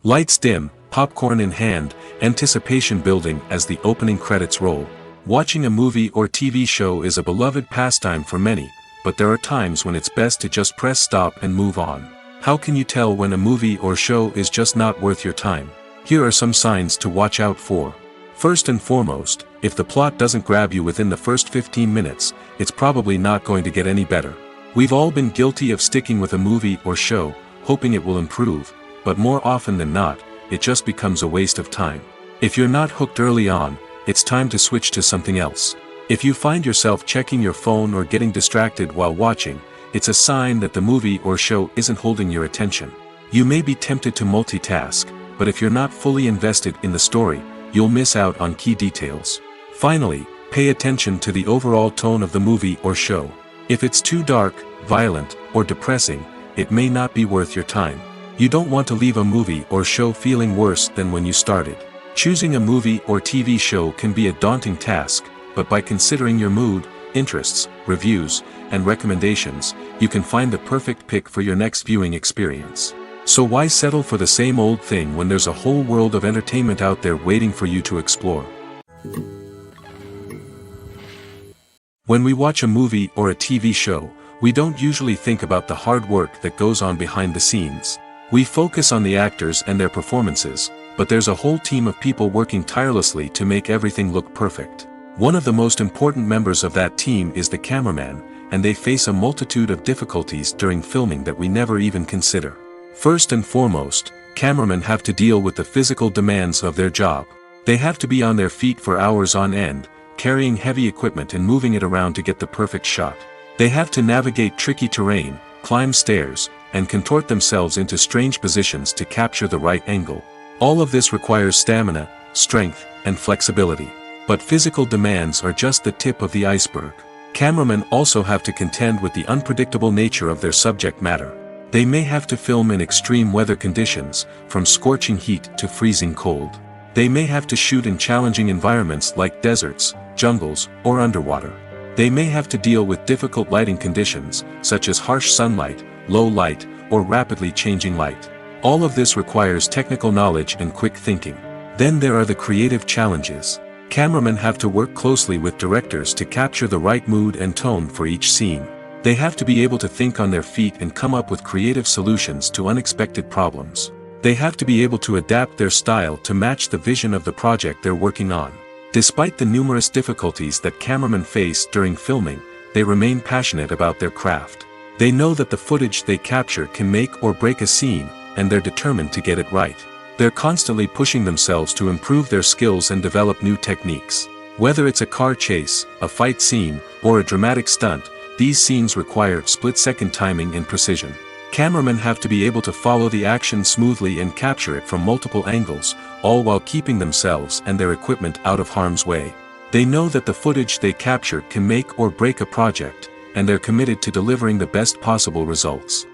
Lights dim, popcorn in hand, anticipation building as the opening credits roll. Watching a movie or TV show is a beloved pastime for many, but there are times when it's best to just press stop and move on. How can you tell when a movie or show is just not worth your time? Here are some signs to watch out for. First and foremost, if the plot doesn't grab you within the first 15 minutes, it's probably not going to get any better. We've all been guilty of sticking with a movie or show, hoping it will improve, but more often than not, it just becomes a waste of time. If you're not hooked early on, it's time to switch to something else. If you find yourself checking your phone or getting distracted while watching, it's a sign that the movie or show isn't holding your attention. You may be tempted to multitask, but if you're not fully invested in the story, you'll miss out on key details. Finally, pay attention to the overall tone of the movie or show. If it's too dark, violent, or depressing, it may not be worth your time. You don't want to leave a movie or show feeling worse than when you started. Choosing a movie or TV show can be a daunting task, but by considering your mood, interests, reviews, and recommendations, you can find the perfect pick for your next viewing experience. So why settle for the same old thing when there's a whole world of entertainment out there waiting for you to explore? When we watch a movie or a TV show, we don't usually think about the hard work that goes on behind the scenes. We focus on the actors and their performances, but there's a whole team of people working tirelessly to make everything look perfect. One of the most important members of that team is the cameraman, and they face a multitude of difficulties during filming that we never even consider. First and foremost, cameramen have to deal with the physical demands of their job. They have to be on their feet for hours on end, carrying heavy equipment and moving it around to get the perfect shot. They have to navigate tricky terrain, climb stairs, and contort themselves into strange positions to capture the right angle. All of this requires stamina, strength, and flexibility. But physical demands are just the tip of the iceberg. Cameramen also have to contend with the unpredictable nature of their subject matter. They may have to film in extreme weather conditions, from scorching heat to freezing cold. They may have to shoot in challenging environments like deserts, jungles, or underwater. They may have to deal with difficult lighting conditions, such as harsh sunlight, low light, or rapidly changing light. All of this requires technical knowledge and quick thinking. Then there are the creative challenges. Cameramen have to work closely with directors to capture the right mood and tone for each scene. They have to be able to think on their feet and come up with creative solutions to unexpected problems. They have to be able to adapt their style to match the vision of the project they're working on. Despite the numerous difficulties that cameramen face during filming, they remain passionate about their craft. They know that the footage they capture can make or break a scene, and they're determined to get it right. They're constantly pushing themselves to improve their skills and develop new techniques. Whether it's a car chase, a fight scene, or a dramatic stunt, these scenes require split-second timing and precision. Cameramen have to be able to follow the action smoothly and capture it from multiple angles, all while keeping themselves and their equipment out of harm's way. They know that the footage they capture can make or break a project, and they're committed to delivering the best possible results.